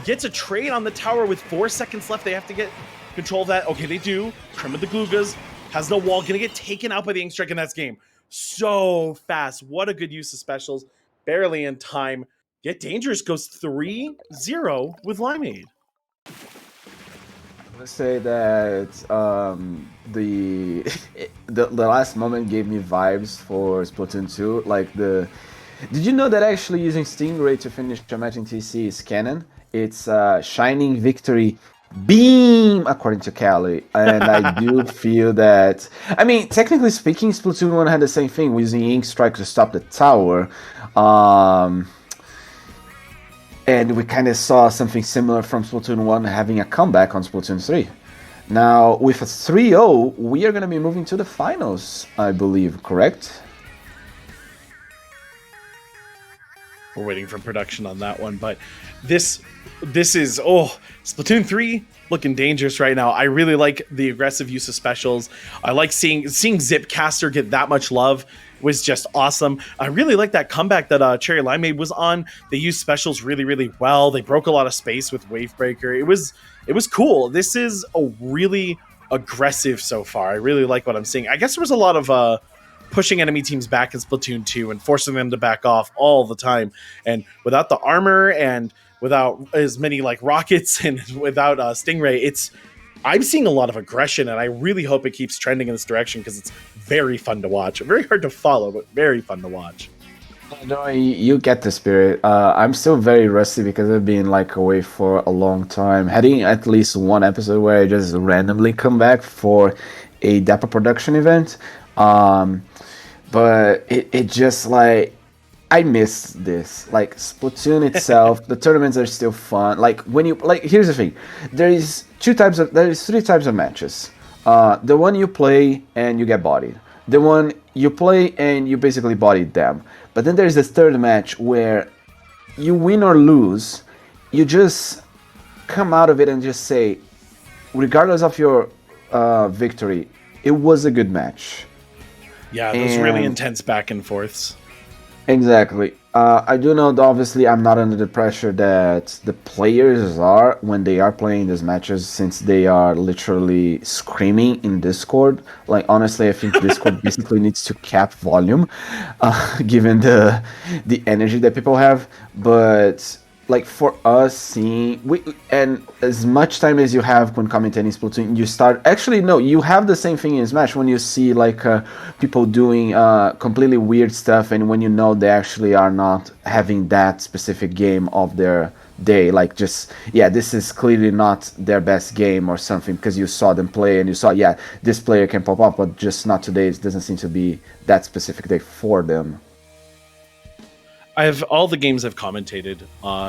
Gets a trade on the tower with 4 seconds left. They have to get control of that. Okay, they do. Trim of the Gloogas. Has no wall. Going to get taken out by the Ink Strike, and that's game. So fast. What a good use of specials. Barely in time. Get Dangerous goes 3-0 with Limeade. Let's say that the last moment gave me vibes for Splatoon 2. Like did you know that actually using Stingray to finish a match in TC is canon? It's Shining Victory Beam, according to Callie, and I do feel that. I mean, technically speaking, Splatoon 1 had the same thing, using Ink Strike to stop the tower. And we kind of saw something similar from Splatoon 1 having a comeback on Splatoon 3. Now, with a 3-0, we are going to be moving to the finals, I believe, correct? We're waiting for production on that one, but this is, Splatoon 3 looking dangerous right now. I really like the aggressive use of specials. I like seeing Zipcaster get that much love. Was just awesome. I really like that comeback that Cherry Limeade was on. They used specials really, really well. They broke a lot of space with Wavebreaker. It was cool. This is a really aggressive so far. I really like what I'm seeing. I guess there was a lot of pushing enemy teams back in Splatoon 2 and forcing them to back off all the time. And without the armor and without as many like rockets and without Stingray, I'm seeing a lot of aggression, and I really hope it keeps trending in this direction because it's very fun to watch. Very hard to follow, but very fun to watch. No, you get the spirit. I'm still very rusty because I've been away for a long time. Having at least one episode where I just randomly come back for a DAPA production event. But it just I miss this. Splatoon itself, the tournaments are still fun. Here's the thing. There is 3 types of matches. The one you play and you get bodied. The one you play and you basically bodied them. But then there's this third match where you win or lose, you just come out of it and just say, regardless of your victory, it was a good match. Yeah, those really intense back and forths. Exactly. I do know that obviously I'm not under the pressure that the players are when they are playing these matches, since they are literally screaming in Discord. Like honestly, I think Discord basically needs to cap volume, given the energy that people have. But like for us seeing we and as much time as you have when commentating Splatoon, you start actually no, you have the same thing in Smash when you see like people doing completely weird stuff, and when you know they actually are not having that specific game of their day, like just yeah, this is clearly not their best game or something, because you saw them play and you saw yeah, this player can pop up, but just not today. It doesn't seem to be that specific day for them. I have all the games I've commentated.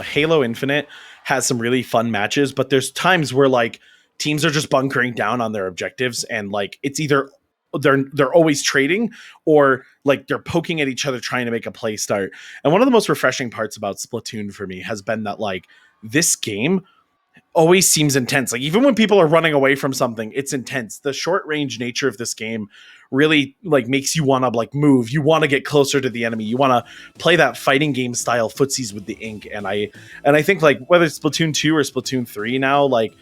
Halo Infinite has some really fun matches, but there's times where like teams are just bunkering down on their objectives, and like it's either they're always trading, or like they're poking at each other trying to make a play start. And one of the most refreshing parts about Splatoon for me has been that like this game always seems intense. Like even when people are running away from something, it's intense. The short range nature of this game really like makes you want to like move. You want to get closer to the enemy. You want to play that fighting game style footsies with the ink. And I think like whether it's Splatoon 2 or Splatoon 3 now, like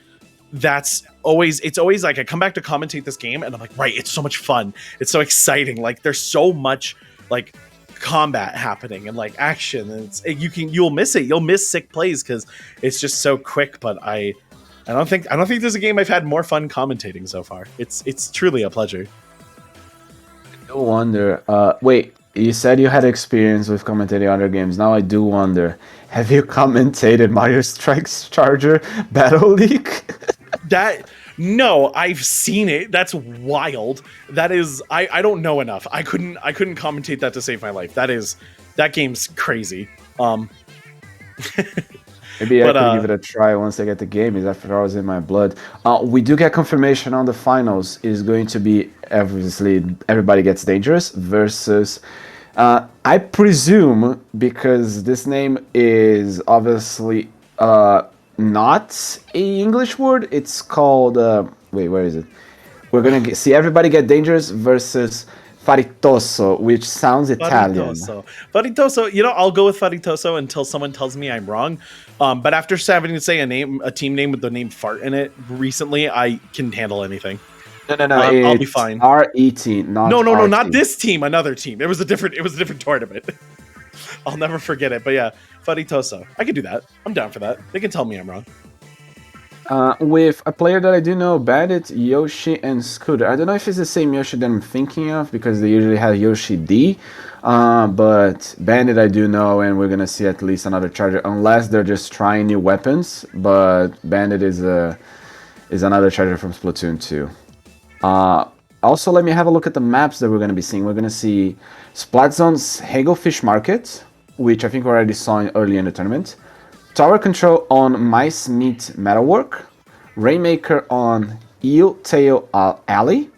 it's always like I come back to commentate this game and I'm like, right, it's so much fun. It's so exciting. Like there's so much like combat happening and like action, and you'll miss it. You'll miss sick plays because it's just so quick. But I don't think there's a game I've had more fun commentating so far. It's truly a pleasure. No wonder. Wait, you said you had experience with commentating other games. Now I do wonder. Have you commentated Mario Strikes Charger Battle League? That no, I've seen it. That's wild. That is I don't know enough. I couldn't commentate that to save my life. That game's crazy. Maybe I could give it a try once I get the game. Is after all, it's in my blood. We do get confirmation on the finals. Is going to be obviously Everybody Gets Dangerous versus. I presume, because this name is obviously not a English word. It's called. Wait, where is it? We're gonna see Everybody Get Dangerous versus Faritoso, which sounds Italian. Faritoso. You know, I'll go with Faritoso until someone tells me I'm wrong. But after having to say a team name with the name fart in it recently, I can handle anything. No. I'll be fine. RET, not no, RT. not this team. Another team. It was a different tournament. I'll never forget it. But yeah, Faritoso. I can do that. I'm down for that. They can tell me I'm wrong. With a player that I do know, Bandit, Yoshi, and Scooter. I don't know if it's the same Yoshi that I'm thinking of, because they usually have Yoshi D. But Bandit I do know, and we're gonna see at least another charger, unless they're just trying new weapons. But Bandit is another charger from Splatoon 2. Also, let me have a look at the maps that we're gonna be seeing. We're gonna see Splatzone's Hagelfish Market, which I think we already saw early in the tournament. Tower Control on Mice Meat Metalwork, Rainmaker on Eel Tail Alley,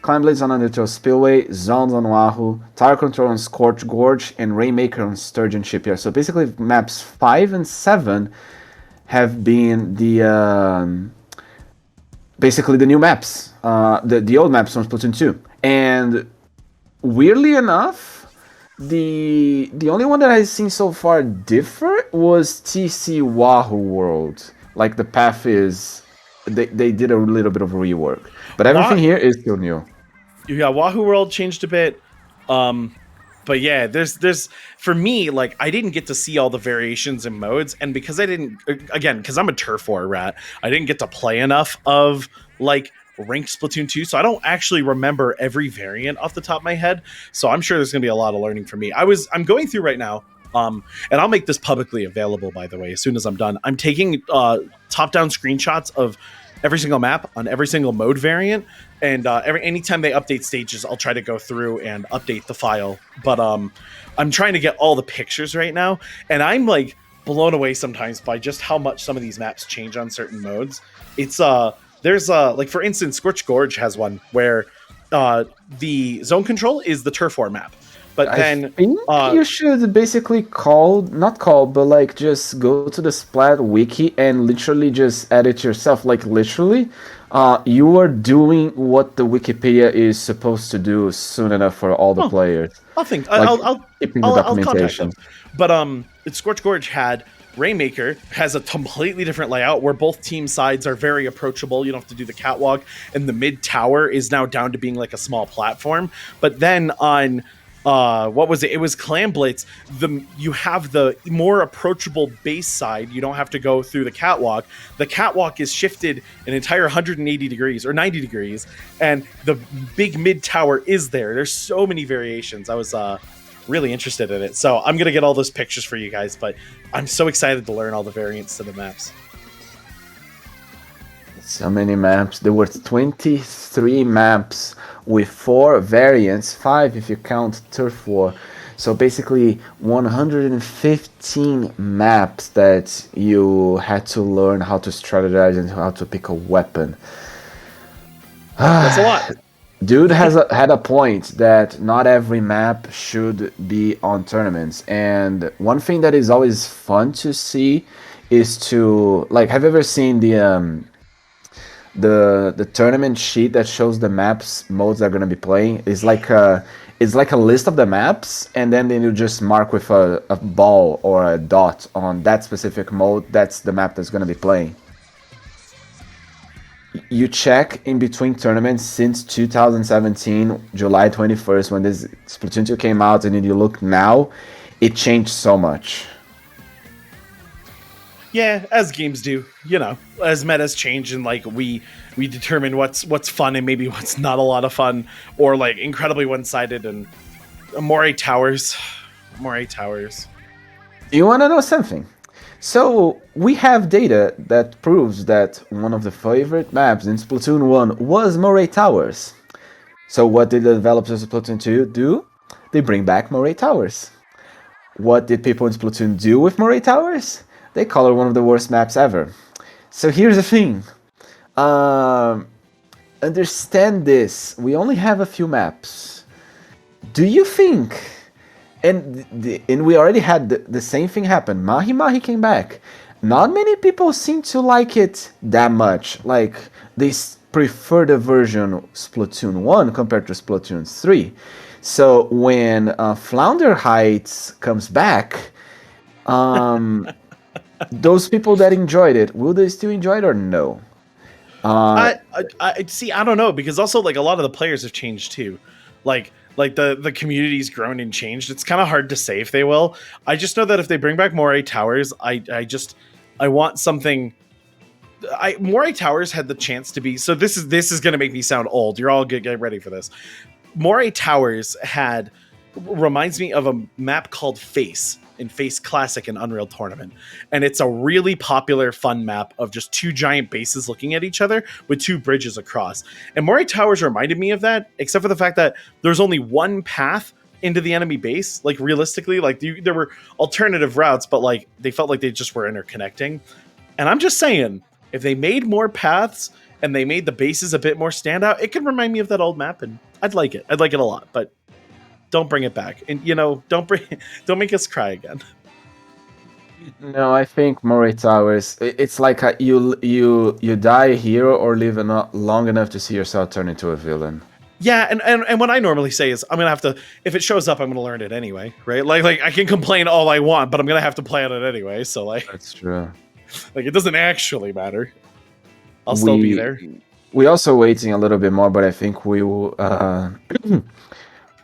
Climb Blades on Undertale Spillway, Zones on Wahoo, Tower Control on Scorch Gorge, and Rainmaker on Sturgeon Shipyard. So basically maps 5 and 7 have been the basically the new maps, the old maps from Splatoon 2. And weirdly enough, the only one that I've seen so far differ was TC Wahoo World. Like the path is, they did a little bit of rework, but everything here is still new. Yeah, Wahoo World changed a bit. But yeah, there's for me, like I didn't get to see all the variations and modes, and because because I'm a turf war rat, I didn't get to play enough of like ranked Splatoon 2, so I don't actually remember every variant off the top of my head. So I'm sure there's gonna be a lot of learning for me. I'm going through right now, and I'll make this publicly available, by the way, as soon as I'm done. I'm taking top-down screenshots of every single map on every single mode variant, and anytime they update stages, I'll try to go through and update the file. But I'm trying to get all the pictures right now, and I'm like blown away sometimes by just how much some of these maps change on certain modes. It's there's like for instance, Scorch Gorge has one where the zone control is the turf war map. But then I think you should basically but like just go to the Splat wiki and literally just edit yourself. Like literally, You are doing what the Wikipedia is supposed to do soon enough for all the Oh, players. I'll Keeping the I'll contact documentation. them. But Scorch Gorge had Rainmaker has a completely different layout where both team sides are very approachable. You don't have to do the catwalk, and the mid tower is now down to being like a small platform. But then on what was it? It was Clam Blitz. You have the more approachable base side. You don't have to go through the catwalk. The catwalk is shifted an entire 180 degrees or 90 degrees, and the big mid tower is there. There's so many variations. I was really interested in it, so I'm gonna get all those pictures for you guys. But I'm so excited to learn all the variants to the maps. So many maps. There were 23 maps with 4 variants, 5 if you count Turf War. So basically 115 maps that you had to learn how to strategize and how to pick a weapon. That's a lot. Dude had a point that not every map should be on tournaments. And one thing that is always fun to see is to, like, have you ever seen the tournament sheet that shows the maps modes they're gonna be playing? It's like a list of the maps, and then you just mark with a ball or a dot on that specific mode. That's the map that's gonna be playing. You check in between tournaments since 2017, July 21st, when this Splatoon 2 came out, and then you look now, it changed so much. Yeah, as games do, you know, as metas change and like we determine what's fun and maybe what's not a lot of fun, or like incredibly one-sided. And Moray Towers. You wanna know something? So we have data that proves that one of the favorite maps in Splatoon 1 was Moray Towers. So what did the developers of Splatoon 2 do? They bring back Moray Towers. What did people in Splatoon do with Moray Towers? They call it one of the worst maps ever. So here's the thing. Understand this. We only have a few maps. Do you think... And we already had the same thing happen. Mahi Mahi came back. Not many people seem to like it that much. Like, they prefer the version Splatoon 1 compared to Splatoon 3. So when Flounder Heights comes back, those people that enjoyed it, will they still enjoy it or no? I see. I don't know, because also like a lot of the players have changed too. Like the community's grown and changed. It's kind of hard to say if they will. I just know that if they bring back Moray Towers, I want something. Moray Towers had the chance to be. So this is going to make me sound old. You're all good. Get ready for this. Moray Towers reminds me of a map called Face in Face Classic and Unreal Tournament. And it's a really popular, fun map of just 2 giant bases looking at each other with 2 bridges across. And Moray Towers reminded me of that, except for the fact that there's only one path into the enemy base. Like, realistically, like there were alternative routes, but like they felt like they just were interconnecting. And I'm just saying, if they made more paths and they made the bases a bit more standout, it could remind me of that old map, and I'd like it. I'd like it a lot, but don't bring it back. And don't make us cry again. No, I think Moray Towers, it's like you die a hero or live long enough to see yourself turn into a villain. Yeah, and what I normally say is I'm gonna have to, if it shows up, I'm gonna learn it anyway, right? Like I can complain all I want, but I'm gonna have to play on it anyway. So like, That's true. Like, it doesn't actually matter. I'll still be there. We're also waiting a little bit more, but I think we will.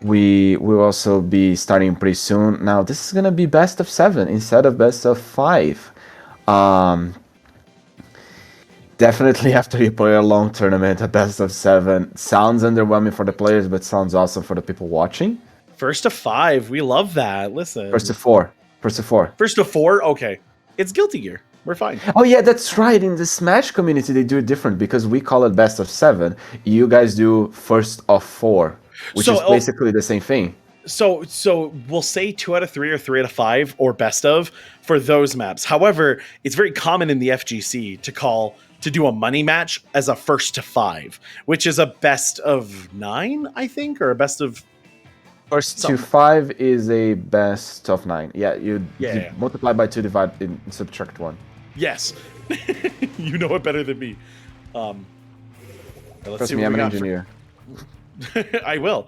We will also be starting pretty soon. Now this is gonna be best of 7 instead of best of 5. Definitely after you play a long tournament, a best of 7 sounds underwhelming for the players, but sounds awesome for the people watching. First to 5, we love that. Listen. First to 4. First to 4. Okay, it's Guilty Gear. We're fine. Oh yeah, that's right. In the Smash community, they do it different because we call it best of 7. You guys do first of 4, which is basically the same thing. So we'll say 2 out of 3 or 3 out of 5 or best of for those maps. However, it's very common in the FGC to do a money match as a first to 5, which is a best of 9, I think, or a best of. First to 5 is a best of 9. Yeah, you multiply by 2, divide and subtract 1. Yes, you know it better than me. Let's Trust see me, what I'm we an got for- engineer. I will.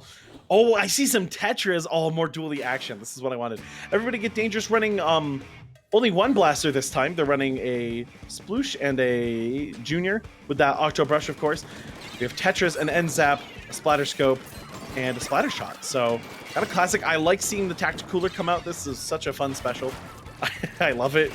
Oh, I see some Tetras. Oh, more dually action. This is what I wanted. Everybody get dangerous running only one blaster this time. They're running a Sploosh and a Junior with that Octo Brush, of course. We have Tetras, an End Zap, a Splatter Scope, and a Splatter Shot. So, kind of classic. I like seeing the Tacticooler come out. This is such a fun special. I love it.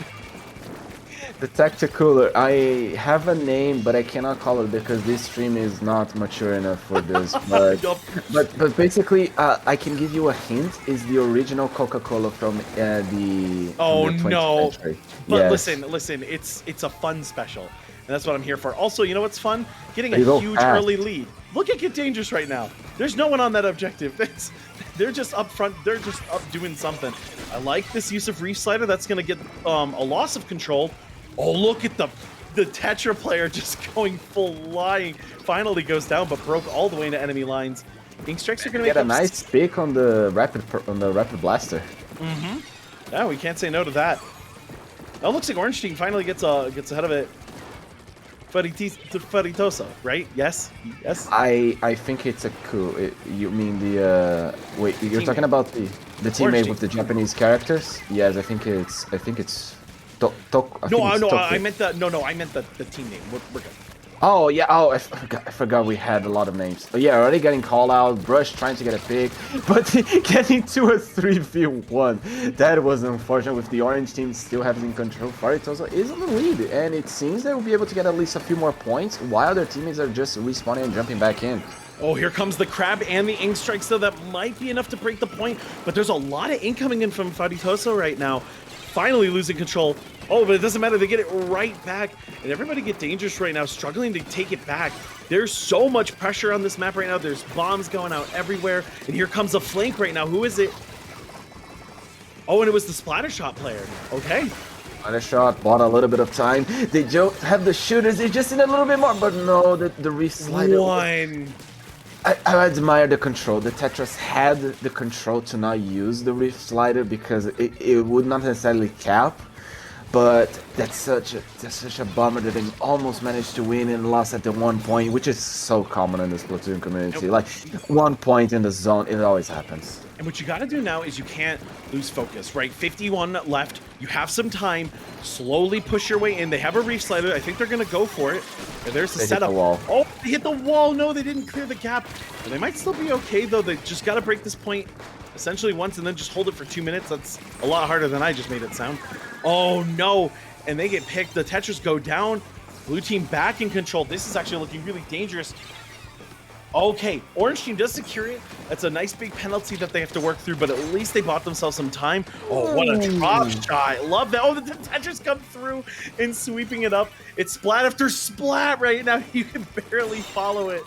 The Tacticooler, I have a name, but I cannot call it because this stream is not mature enough for this. But Yup. but basically, I can give you a hint. Is the original Coca-Cola from the Oh, from the 20th no. century. But Yes. listen, it's a fun special. And that's what I'm here for. Also, you know what's fun? Getting You a go huge fast. early lead. Look at Get Dangerous right now. There's no one on that objective. They're just up front. They're just up doing something. I like this use of Reef Slider. That's going to get a loss of control. Oh, look at the Tetra player just going flying. Finally goes down, but broke all the way into enemy lines. Ink Strikes are going to make Get a up nice pick on the rapid blaster. Yeah, we can't say no to that. Oh, looks like Orange Team finally gets ahead of it. Faritoso, right? Yes, yes. I think it's a coup. You mean the wait? You're Teammate. talking about the teammate Orange with the team. Japanese characters? Yes, I think it's. I think it's I meant the I meant the team name. We're good. Oh yeah. Oh, I forgot we had a lot of names. Oh, yeah, already getting call out. Brush trying to get a pick, but getting to a 3v1. That was unfortunate. With the Orange team still having control, Faritoso is on the lead, and it seems they will be able to get at least a few more points, while their teammates are just respawning and jumping back in. Oh, here comes the Crab and the Ink Strikes, though. That might be enough to break the point, but there's a lot of ink coming in from Faritoso right now. Finally losing control. Oh, but it doesn't matter. They get it right back. And everybody Get Dangerous right now, struggling to take it back. There's so much pressure on this map right now. There's bombs going out everywhere. And here comes a flank right now. Who is it? Oh, and it was the Splatter Shot player. Okay. Splatter Shot bought a little bit of time. They don't have the shooters. They just need a little bit more. But no, the Reef Slider. One. I admire the control. The Tetras had the control to not use the Reef Slider because it would not necessarily cap. But that's such a bummer that they almost managed to win and lost at the 1 point, which is so common in the Splatoon community. Yep. Like 1 point in the zone, it always happens. And what you got to do now is you can't lose focus, right? 51 left. You have some time. Slowly push your way in. They have a Reef Slider. I think they're going to go for it. And there's the They hit setup. the wall. Oh, they hit the wall. No, they didn't clear the gap. And they might still be okay, though. They just got to break this point essentially once and then just hold it for 2 minutes. That's a lot harder than I just made it sound. Oh, no. And they get picked. The Tetras go down. Blue team back in control. This is actually looking really dangerous. Okay, Orange team does secure it. That's a nice big penalty that they have to work through, but at least they bought themselves some time. Oh, what a drop shot. Love that. Oh, the Tetras come through and sweeping it up. It's splat after splat right now. You can barely follow it.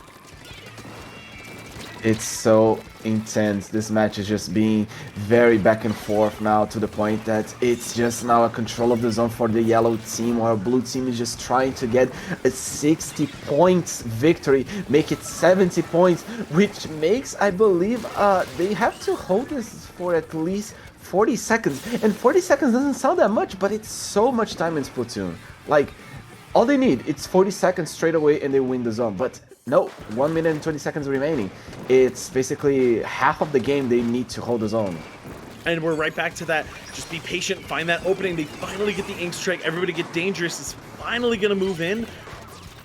It's so intense. This match is just being very back and forth now, to the point that it's just now a control of the zone for the yellow team, while blue team is just trying to get a 60 points victory, make it 70 points, which makes, I believe, they have to hold this for at least 40 seconds. And 40 seconds doesn't sound that much, but it's so much time in Splatoon. Like, all they need, it's 40 seconds straight away and they win the zone. But no, 1 minute and 20 seconds remaining. It's basically half of the game they need to hold the zone. And we're right back to that. Just be patient, find that opening. They finally get the Ink Strike. Everybody Get Dangerous is finally going to move in.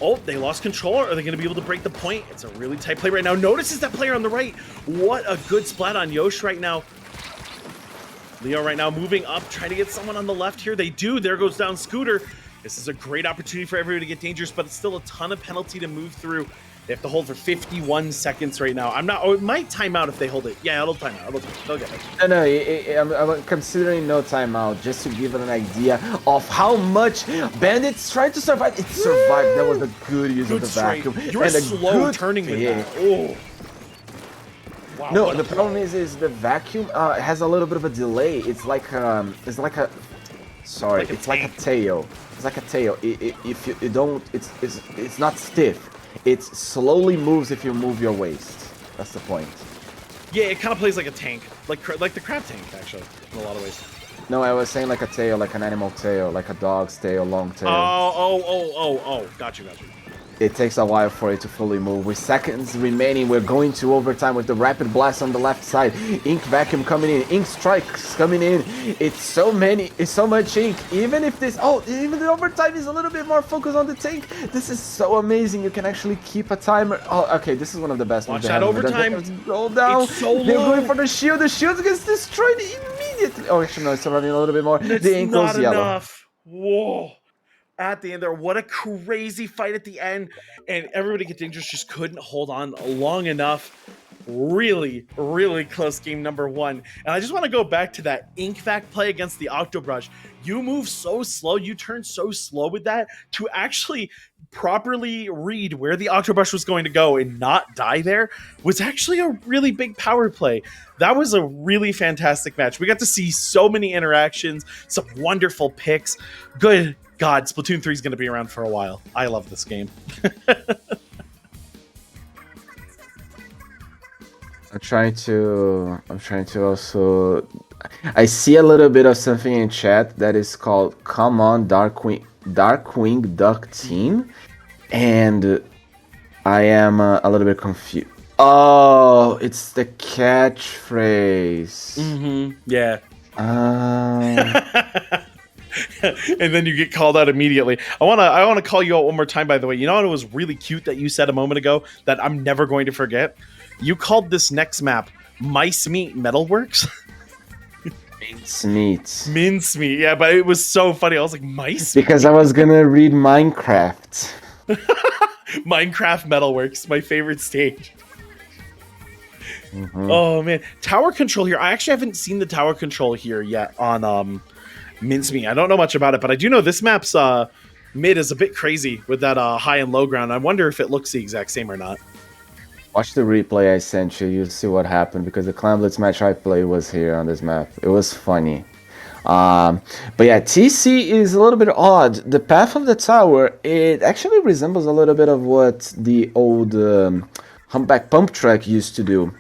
Oh, they lost control. Are they going to be able to break the point? It's a really tight play right now. Notices that player on the right. What a good splat on Yosh right now. Leo right now moving up, trying to get someone on the left here. They do. There goes down Scooter. This is a great opportunity for everybody to Get Dangerous, but it's still a ton of penalty to move through. They have to hold for 51 seconds right now. Oh, it might time out if they hold it. Yeah, it'll time out. They'll get it. No, I'm considering no timeout, just to give it an idea of how much Bandits tried to survive. It survived. That was a good use of the straight. vacuum. You were and a slow good turning with pick. that. Oh. Wow, No, what the a problem is the vacuum has a little bit of a delay. It's like a sorry, Like a it's like a tank. tail. It's like a tail. If you don't, it's not stiff. It slowly moves if you move your waist. That's the point. Yeah, it kind of plays like a tank, like the crab tank, actually, in a lot of ways. No, I was saying like a tail, like an animal tail, like a dog's tail, long tail. Oh, got you. it takes a while for it to fully move. With seconds remaining, we're going to overtime with the rapid blast on the left side. Ink vacuum coming in, ink strikes coming in. It's so much ink. Even if even the overtime is a little bit more focused on the tank. This is so amazing. You can actually keep a timer. Oh, okay, this is one of the best Watch ones. that overtime. Roll down. It's so They're low. going for the shield. The shield gets destroyed immediately. Oh, actually, no, it's running a little bit more. It's The ink not goes yellow. enough. Whoa. At the end there, what a crazy fight at the end, and Everybody Get Dangerous just couldn't hold on long enough. Really, really close game number 1. And I just want to go back to that ink vac play against the Octobrush. You move so slow, you turn so slow with that to actually properly read where the Octobrush was going to go and not die there was actually a really big power play. That was a really fantastic match. We got to see so many interactions, some wonderful picks. Good God, Splatoon 3 is going to be around for a while. I love this game. I'm trying to also. I see a little bit of something in chat that is called "Come on, Darkwing Duck Team," and I am a little bit confused. Oh, it's the catchphrase. Yeah. And then you get called out immediately. I wanna call you out one more time, by the way. You know what was really cute that you said a moment ago that I'm never going to forget? You called this next map Mice Meat Metalworks. Mincemeat. Yeah, but it was so funny. I was like, mice? Because I was gonna read Minecraft. Minecraft Metalworks, my favorite stage. Oh man, tower control here. I actually haven't seen the tower control here yet on Mincemeat. I don't know much about it, but I do know this map's mid is a bit crazy with that high and low ground. I wonder if it looks the exact same or not. Watch the replay I sent you. You'll see what happened because the Clan Blitz match I played was here on this map. It was funny. But yeah, TC is a little bit odd. The path of the tower, it actually resembles a little bit of what the old Humpback Pump Track used to do.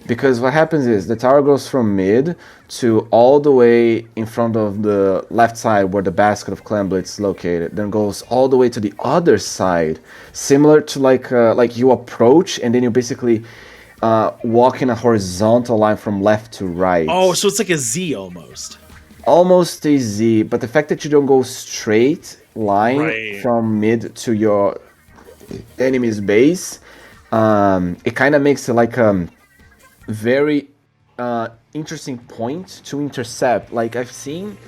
Because what happens is the tower goes from mid to all the way in front of the left side where the basket of Clan Blitz is located. Then goes all the way to the other side, similar to like you approach and then you basically walk in a horizontal line from left to right. Oh, so it's like a Z almost. Almost a Z, but the fact that you don't go straight line from mid to your enemy's base, it kind of makes it like very interesting point to intercept. Like I've seen,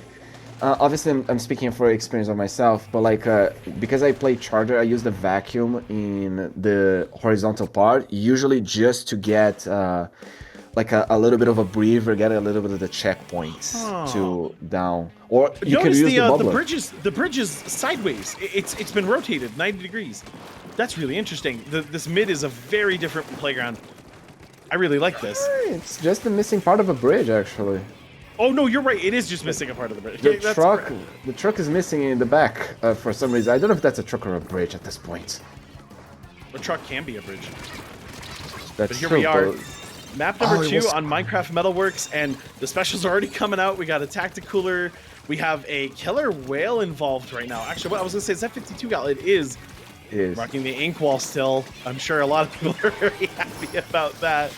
obviously I'm speaking for experience of myself, but like because I play Charger, I use the vacuum in the horizontal part, usually just to get like a little bit of a breather, get a little bit of the checkpoints to down. Or you can use the bubbler. The bridge is sideways. It's been rotated 90 degrees. That's really interesting. This mid is a very different playground. I really like this. It's just the missing part of a bridge, actually. Oh no, you're right. It is just missing a part of the bridge. The truck is missing in the back for some reason. I don't know if that's a truck or a bridge at this point. A truck can be a bridge. That's but here true, we are. but... Map number 2 on Minecraft Metalworks, and the specials are already coming out. We got a Tacticooler. We have a killer whale involved right now. Actually, what I was going to say is that 52 gal. It is. Rocking the ink wall still. I'm sure a lot of people are very happy about that.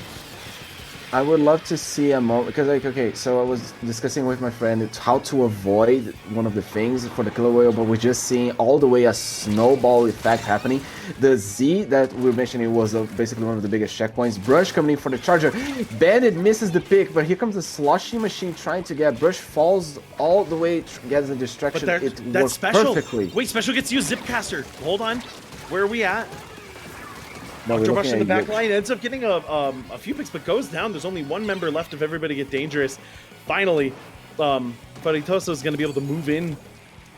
I would love to see a moment because, like, okay, so I was discussing with my friend how to avoid one of the things for the killer whale, but we're just seeing all the way a snowball effect happening. The Z that we're mentioning was basically one of the biggest checkpoints. Brush coming in for the charger. Bandit misses the pick, but here comes the sloshing machine trying to get. Brush falls all the way, gets a distraction. But it that's works special. perfectly. Wait, special gets to use Zipcaster. Hold on. Where are we at? No, Octobrush in the back line ends up getting a few picks, but goes down. There's only one member left of Everybody Get Dangerous. Finally, Faritoso is going to be able to move in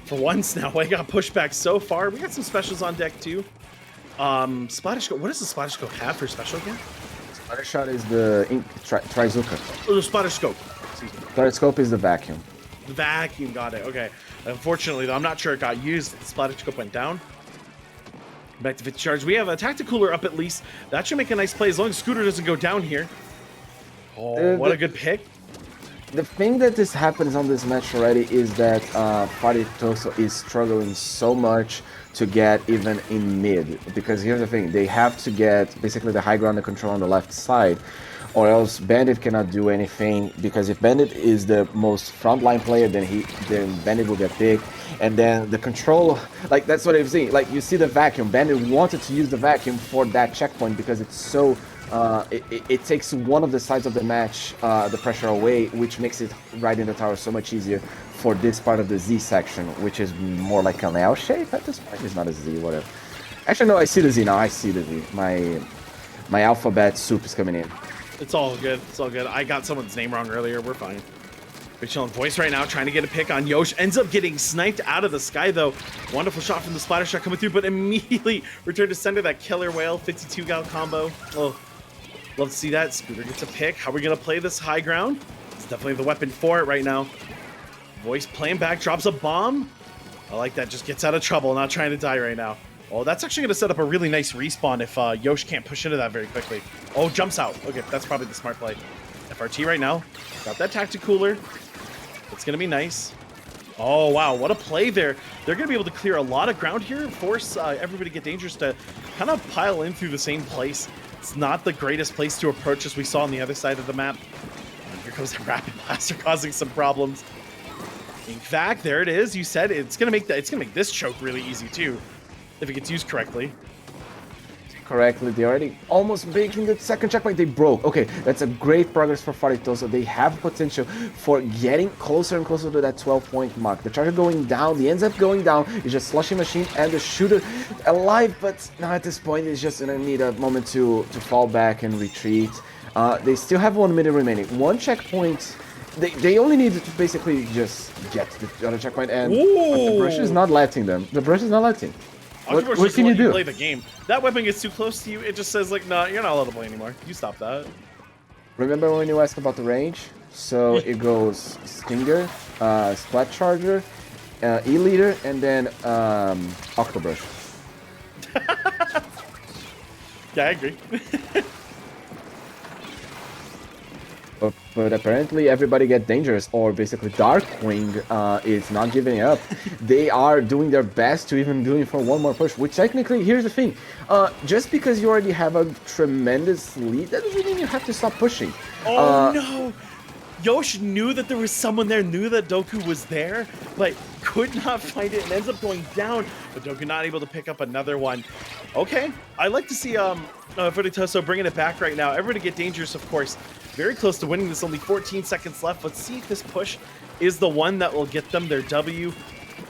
for once now. I got pushed back so far. We got some specials on deck too. Splatter Scope. What does the Splatter Scope have for special again? Splatter Shot is the Trizuka. Oh, the Splatter Scope. Excuse me. Splatter Scope is the vacuum. The vacuum, got it. Okay. Unfortunately, though, I'm not sure it got used. The Splatter Scope went down. Back to 50 charge. We have a Tacticooler up at least. That should make a nice play as long as Scooter doesn't go down here. Oh, what a good pick. The thing that this happens on this match already is that Faritoso is struggling so much to get even in mid. Because here's the thing, they have to get basically the high ground and control on the left side, or else Bandit cannot do anything. Because if Bandit is the most frontline player, then Bandit will get big. And then the control, like that's what I'm saying. Like you see the vacuum, Bandit wanted to use the vacuum for that checkpoint because it's so it takes one of the sides of the match the pressure away, which makes it right in the tower so much easier for this part of the Z section, which is more like an L shape at this point. It's not a Z, whatever. Actually, no, I see the Z now. I see the Z. My alphabet soup is coming in. It's all good. It's all good. I got someone's name wrong earlier. We're fine. We're chilling. Voice right now, trying to get a pick on Yosh. Ends up getting sniped out of the sky, though. Wonderful shot from the splatter shot coming through, but immediately returned to center. That killer whale 52 gal combo. Oh, love to see that. Scooter gets a pick. How are we going to play this high ground? It's definitely the weapon for it right now. Voice playing back, drops a bomb. I like that. Just gets out of trouble, not trying to die right now. Oh, that's actually going to set up a really nice respawn if Yosh can't push into that very quickly. Oh, jumps out. Okay, that's probably the smart play. FRT right now. Got that tactic cooler. It's going to be nice. Oh, wow. What a play there. They're going to be able to clear a lot of ground here, force everybody get dangerous to kind of pile in through the same place. It's not the greatest place to approach as we saw on the other side of the map. And here comes the rapid blaster causing some problems. In fact, there it is. You said it's going to make this choke really easy too, if it gets used correctly. Correctly, they already almost making the second checkpoint. They broke. Okay, that's a great progress for Faritoso. They have potential for getting closer and closer to that 12-point mark. The charger going down, the ends up going down. It's just slushing machine and the shooter alive, but now at this point, it's just gonna need a moment to fall back and retreat. They still have 1 minute remaining. One checkpoint. They only need to basically just get the other checkpoint, and the brush is not letting them. The brush is not letting. What can you do? Play the game. That weapon gets too close to you. It just says like, nah, you're not allowed to play anymore. You stop that. Remember when you asked about the range? So it goes Stinger, Splat Charger, E-Leader, and then Octobrush. Yeah, I agree. But apparently everybody get dangerous, or basically Darkwing is not giving up. They are doing their best to even doing for one more push, which technically, here's the thing, just because you already have a tremendous lead, that doesn't mean you have to stop pushing. Oh no! Yosh knew that there was someone there, knew that Doku was there, but could not find it and ends up going down, but Doku not able to pick up another one. Okay, I like to see Faritoso bringing it back right now. Everybody get dangerous, of course. Very close to winning this, only 14 seconds left. Let's see if this push is the one that will get them their W.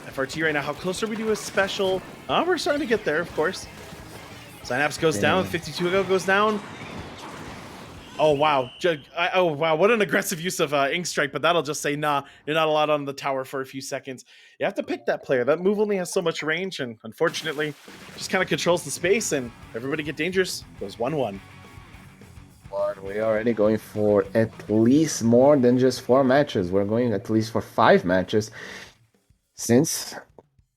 FRT right now, how close are we to a special? We're starting to get there, of course. Synapse goes down, 52 ago goes down. Oh, wow. Oh, wow. What an aggressive use of Ink Strike, but that'll just say, nah, you're not allowed on the tower for a few seconds. You have to pick that player. That move only has so much range, and unfortunately, just kind of controls the space, and everybody get dangerous. Goes 1-1. We're already going for at least more than just 4 matches. We're going at least for 5 matches, since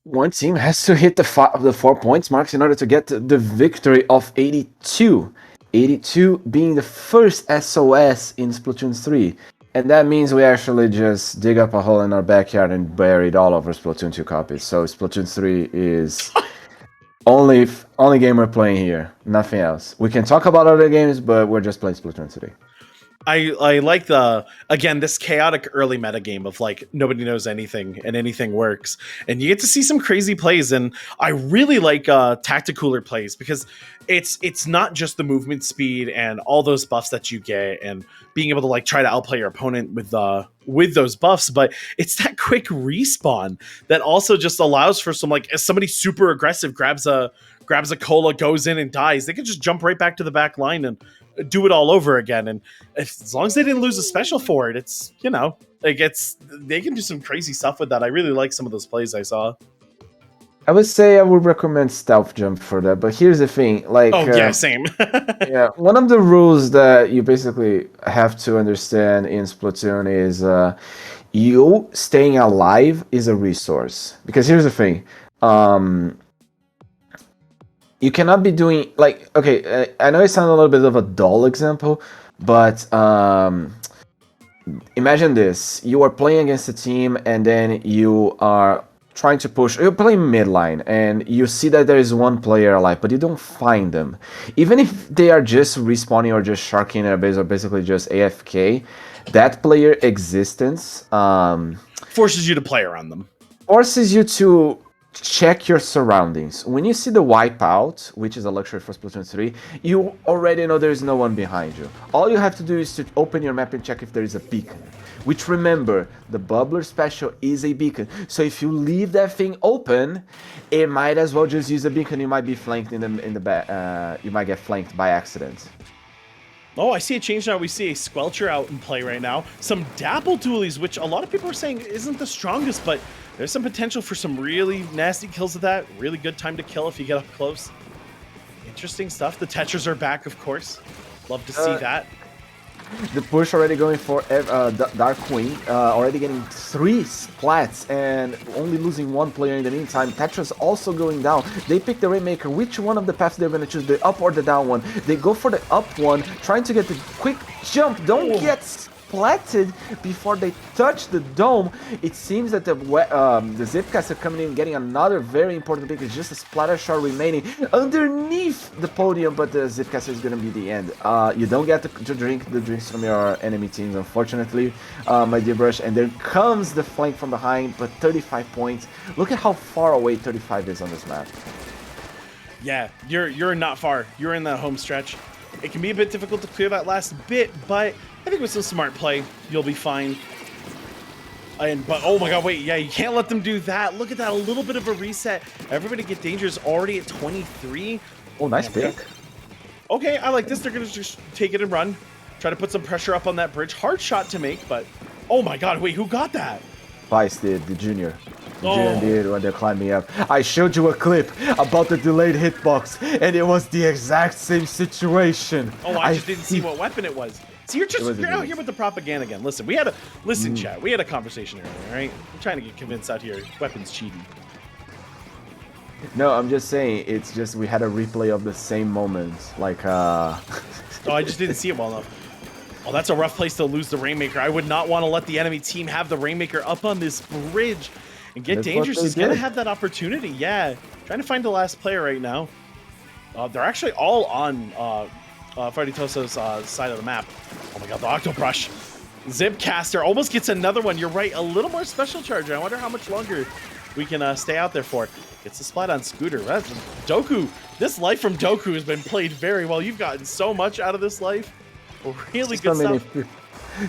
one team has to hit the 4 points marks in order to get the victory of 82. 82 being the first SOS in Splatoon 3. And that means we actually just dig up a hole in our backyard and buried all of our Splatoon 2 copies. So Splatoon 3 is only game we're playing here, nothing else. We can talk about other games, but we're just playing Splatoon 3. I like this chaotic early meta game of like nobody knows anything and anything works, and you get to see some crazy plays, and I really like tacticooler plays because it's not just the movement speed and all those buffs that you get and being able to like try to outplay your opponent with those buffs, but it's that quick respawn that also just allows for some, like, if somebody super aggressive grabs a cola, goes in and dies, they can just jump right back to the back line and do it all over again. And as long as they didn't lose a special for it, it's, you know, like they can do some crazy stuff with that. I really like some of those plays I saw. I would say I would recommend Stealth Jump for that, but here's the thing, like... Oh, yeah, same. Yeah, one of the rules that you basically have to understand in Splatoon is you staying alive is a resource. Because here's the thing, you cannot be doing, like, okay, I know it sounds a little bit of a dull example, but imagine this: you are playing against a team, and then you are trying to push. You're playing midline, and you see that there is one player alive, but you don't find them. Even if they are just respawning or just sharking their base or basically just AFK, that player existence Forces you to play around them. forces you to check your surroundings. When you see the wipeout, which is a luxury for Splatoon 3, you already know there is no one behind you. All you have to do is to open your map and check if there is a beacon. Which, remember, the Bubbler special is a beacon. So if you leave that thing open, it might as well just use a beacon. You might be flanked in the back. You might get flanked by accident. Oh, I see a change now. We see a Squelcher out in play right now. Some Dapple Dualies, which a lot of people are saying isn't the strongest, but there's some potential for some really nasty kills with that. Really good time to kill if you get up close. Interesting stuff. The Tetras are back, of course. Love to see that. The push already going for Dark Queen, already getting 3 splats and only losing 1 player in the meantime. Tetris also going down. They pick the Rainmaker. Which one of the paths they're going to choose, the up or the down one? They go for the up one, trying to get the quick jump. Don't get splatted before they touch the dome. It seems that the Zipcaster coming in, getting another very important pick. It's just a splatter shot remaining underneath the podium, but the Zipcaster is going to be the end. You don't get to drink the drinks from your enemy teams, unfortunately, my dear Brush. And there comes the flank from behind, but 35 points. Look at how far away 35 is on this map. Yeah, you're not far. You're in that home stretch. It can be a bit difficult to clear that last bit, but I think with some smart play, you'll be fine. But oh my god, wait, yeah, you can't let them do that. Look at that, a little bit of a reset. Everybody Get Dangerous already at 23. Oh, nice pick. Okay, I like this. They're going to just take it and run. Try to put some pressure up on that bridge. Hard shot to make, but oh my god, wait, who got that? Vice did, the junior. Junior did when they're climbing up. I showed you a clip about the delayed hitbox, and it was the exact same situation. Oh, I just didn't see what weapon it was. See, you're out here with the propaganda again. Listen, chat. We had a conversation earlier, all right? I'm trying to get convinced out here. Weapons cheating. No, I'm just saying, it's just we had a replay of the same moment. Like, Oh, I just didn't see it well enough. Oh, that's a rough place to lose the Rainmaker. I would not want to let the enemy team have the Rainmaker up on this bridge. And Get Dangerous is going to have that opportunity. Yeah, trying to find the last player right now. They're actually all on Faritoso's side of the map. Oh my god, the Octobrush. Zipcaster almost gets another one. You're right, a little more special charge. I wonder how much longer we can stay out there for. Gets the splat on Scooter. That's Doku. This life from Doku has been played very well. You've gotten so much out of this life. Really good stuff.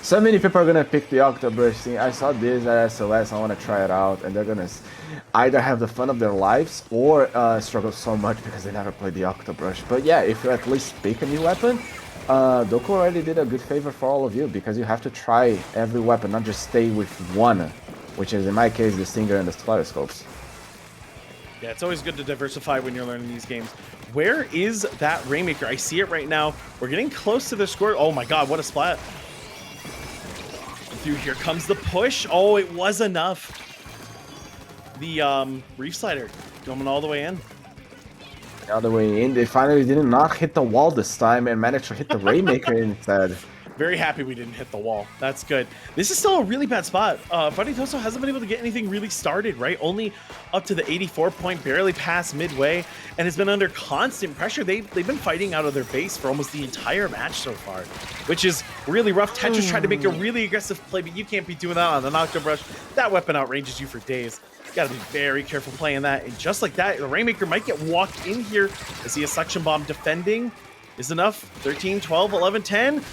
So many people are gonna pick the Octobrush thing. I saw this at SOS, I want to try it out, and they're gonna either have the fun of their lives or struggle so much because they never played the Octobrush. But yeah, if you at least pick a new weapon, Doku already did a good favor for all of you, because you have to try every weapon, not just stay with one, which is in my case the Stinger and the Splatterscopes. Yeah, it's always good to diversify when you're learning these games. Where is that Rainmaker? I see it right now. We're getting close to the score. Oh my god, what a splat. Through here comes the push. Oh, it was enough. The Reef Slider coming all the way in. All the way in. They finally did not hit the wall this time and managed to hit the Rainmaker instead. Very happy we didn't hit the wall. That's good. This is still a really bad spot. Faritoso hasn't been able to get anything really started, right? Only up to the 84 point, barely past midway, and has been under constant pressure. They've been fighting out of their base for almost the entire match so far, which is really rough. Tetris tried to make a really aggressive play, but you can't be doing that on an Octobrush. That weapon outranges you for days. Got to be very careful playing that. And just like that, the Rainmaker might get walked in here. I see a Suction Bomb defending. Is enough. 13, 12, 11, 10.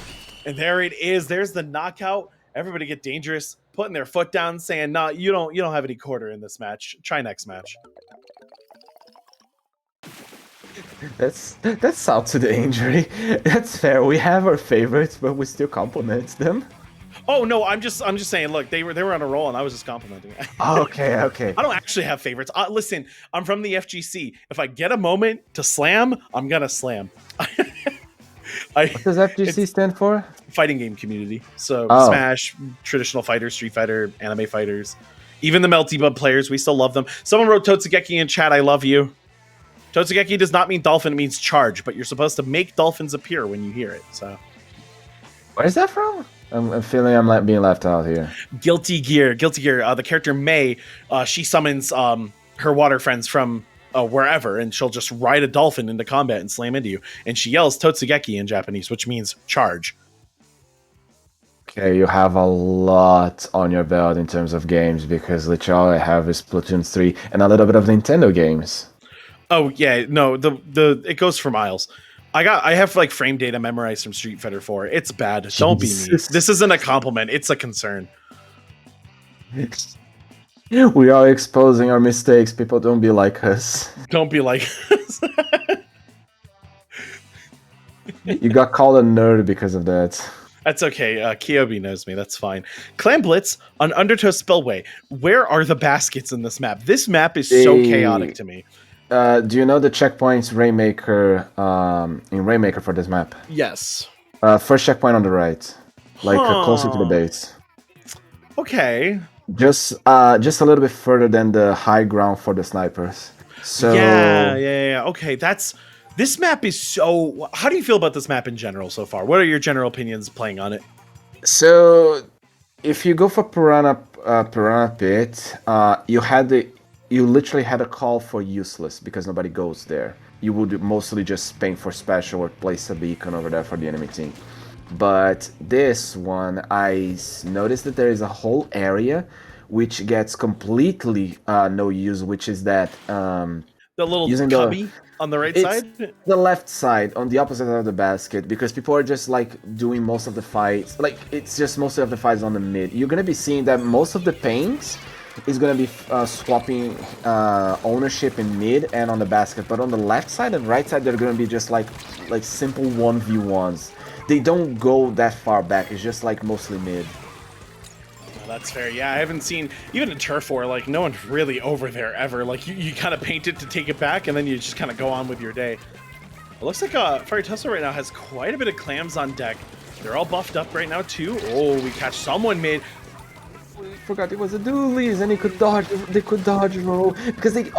And there it is. There's the knockout. Everybody Get Dangerous, putting their foot down, saying, "No, you don't have any quarter in this match. Try next match." That's out to the injury. That's fair. We have our favorites, but we still compliment them. Oh no, I'm just saying. Look, they were on a roll, and I was just complimenting it. Okay. I don't actually have favorites. Listen, I'm from the FGC. If I get a moment to slam, I'm gonna slam. What does FGC stand for? Fighting game community. So Smash, traditional fighters, Street Fighter, anime fighters, even the Melty Bub players. We still love them. Someone wrote Totsugeki in chat. I love you. Totsugeki does not mean dolphin. It means charge. But you're supposed to make dolphins appear when you hear it. So where's that from? I'm feeling I'm being left out here. Guilty Gear. The character May, she summons her water friends from wherever, and she'll just ride a dolphin into combat and slam into you. And she yells Totsugeki in Japanese, which means charge. Okay, you have a lot on your belt in terms of games because literally all I have is Splatoon 3 and a little bit of Nintendo games. Oh yeah, no, the it goes for miles. I have like frame data memorized from Street Fighter 4. It's bad. Don't be me. This isn't a compliment. It's a concern. We are exposing our mistakes. People don't be like us. Don't be like us. You got called a nerd because of that. That's okay. Kyobi knows me. That's fine. Clan Blitz on Undertow Spillway. Where are the baskets in this map? This map is so chaotic to me. Do you know the checkpoints Rainmaker in Rainmaker for this map? Yes. First checkpoint on the right, like closer to the base. Okay. Just a little bit further than the high ground for the snipers. So Yeah. Okay, this map is so. How do you feel about this map in general so far? What are your general opinions playing on it? So if you go for Piranha Pit, you literally had a call for useless because nobody goes there. You would mostly just spam for special or place a beacon over there for the enemy team. But this one, I noticed that there is a whole area which gets completely no use, which is that the little cubby on the right side? The left side, on the opposite side of the basket, because people are just like doing most of the fights. Like, it's just most of the fights on the mid. You're gonna be seeing that most of the paints is going to be swapping ownership in mid and on the basket, but on the left side and right side they're going to be just like simple 1v1s. They don't go that far back. It's just like mostly mid. Well, that's fair. Yeah, I haven't seen, even in Turf War, like no one's really over there ever. Like you kind of paint it to take it back and then you just kind of go on with your day. It looks like Faritoso right now has quite a bit of clams on deck. They're all buffed up right now too. Oh, we catch someone mid. Forgot it was a dualies and they could dodge roll because they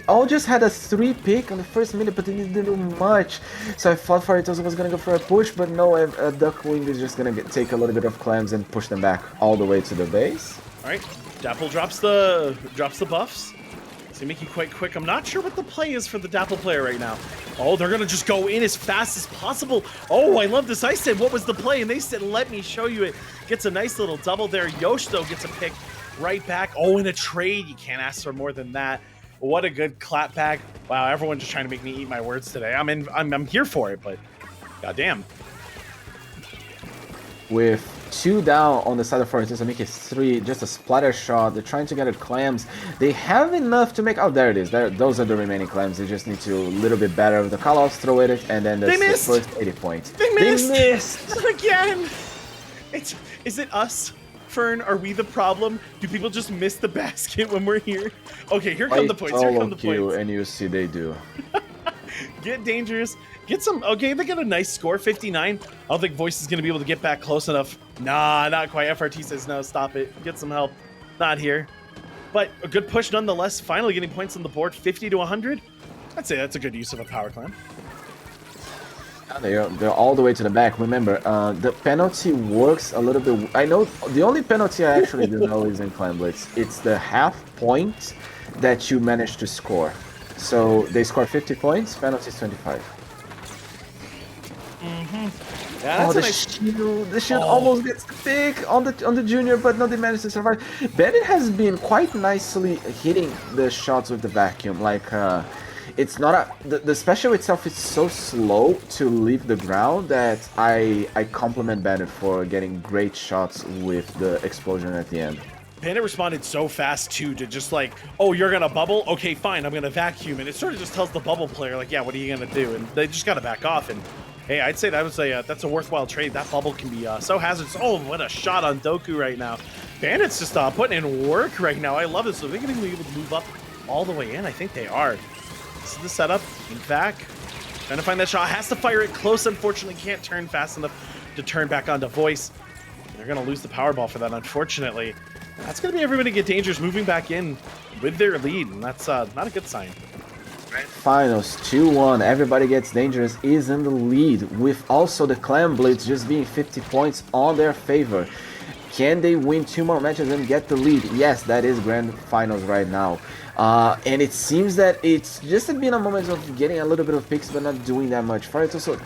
all just had a 3 pick on the first minute, but they didn't do much. So I thought Faritoso was gonna go for a push, but no, a Duckwing is just gonna take a little bit of clams and push them back all the way to the base. All right, Dapple drops the buffs. They make you quite quick. I'm not sure what the play is for the Dapple player right now. Oh, they're gonna just go in as fast as possible. Oh, I love this. I said, what was the play? And they said, let me show you it. Gets a nice little double there. Yosh, though, gets a pick right back. Oh, in a trade. You can't ask for more than that. What a good clap back. Wow, everyone's just trying to make me eat my words today. I'm here for it, but goddamn. With 2 down on the side of Faritoso, make it 3, just a splatter shot. They're trying to get at clams. They have enough to make, oh, there it is. Those are the remaining clams. They just need to a little bit better with the callouts, throw it, and then the first 80 points. They missed! Again! Is it us, Fern? Are we the problem? Do people just miss the basket when we're here? Okay, here come the points. Here come the points. And you see they do. Get dangerous. Get some. Okay, they get a nice score, 59. I don't think Voice is going to be able to get back close enough. Nah, not quite. FRT says no, stop it. Get some help. Not here. But a good push nonetheless. Finally getting points on the board, 50 to 100. I'd say that's a good use of a power clan. They're all the way to the back. Remember, the penalty works a little bit. I know the only penalty I actually do know is in Clan Blitz. It's the half point that you manage to score. So they score 50 points, penalty is 25. Yeah, oh, the shield almost gets the pick on the junior, but no, they managed to survive. Bennett has been quite nicely hitting the shots with the vacuum. Like, it's not the special itself is so slow to leave the ground that I compliment Bennett for getting great shots with the explosion at the end. Bandit responded so fast too to just like, oh, you're gonna bubble? Okay, fine, I'm gonna vacuum. And it sort of just tells the bubble player like, yeah, what are you gonna do? And they just gotta back off. And hey, I'd say that was that's a worthwhile trade. That bubble can be so hazardous. Oh, what a shot on Doku right now. Bandit's just putting in work right now. I love it. So they're gonna be able to move up all the way in. I think they are. This is the setup. In back, trying to find that shot. Has to fire it close. Unfortunately, can't turn fast enough to turn back onto Voice. They're gonna lose the Powerball for that, unfortunately. That's going to be everybody get dangerous moving back in with their lead, and that's not a good sign. Finals 2-1. Everybody Gets Dangerous is in the lead, with also the Clan Blitz just being 50 points on their favor. Can they win 2 more matches and get the lead? Yes, that is grand finals right now. And it seems that it's just been a moment of getting a little bit of picks, but not doing that much. Faritoso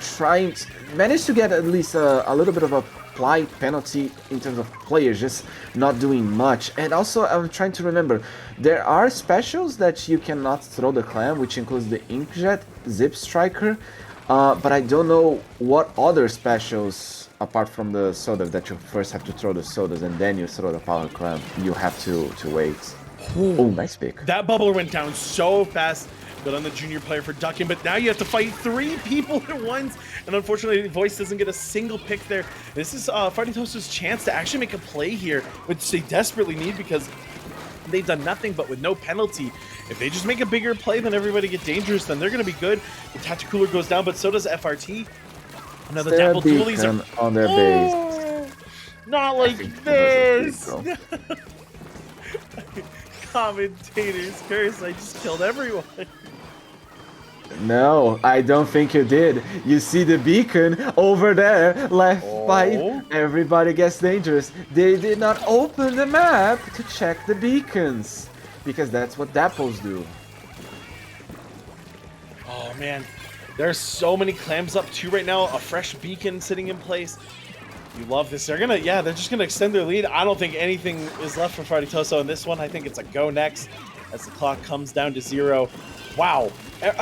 managed to get at least a little bit of a applied penalty in terms of players, just not doing much. And also, I'm trying to remember, there are specials that you cannot throw the clan, which includes the Inkjet, Zip Striker, but I don't know what other specials, apart from the soda, that you first have to throw the sodas and then you throw the power clamp, you have to wait. Oh, nice pick. That bubbler went down so fast. Good on the junior player for ducking, but now you have to fight 3 people at once, and unfortunately, Voice doesn't get a single pick there. This is Faritoso's chance to actually make a play here, which they desperately need because they've done nothing but with no penalty. If they just make a bigger play than Everybody Get Dangerous, then they're going to be good. The Tacticooler goes down, but so does FRT. Now the Dapple Dualies are on their base. Not like this. Commentators curse, I just killed everyone. No, I don't think you did. You see the beacon over there, left by Everybody Gets Dangerous. They did not open the map to check the beacons, because that's what Dapples do. Oh man, there's so many clams up too right now. A fresh beacon sitting in place. You love this. They're just gonna extend their lead. I don't think anything is left for Faritoso in this one. I think it's a go next as the clock comes down to 0. Wow.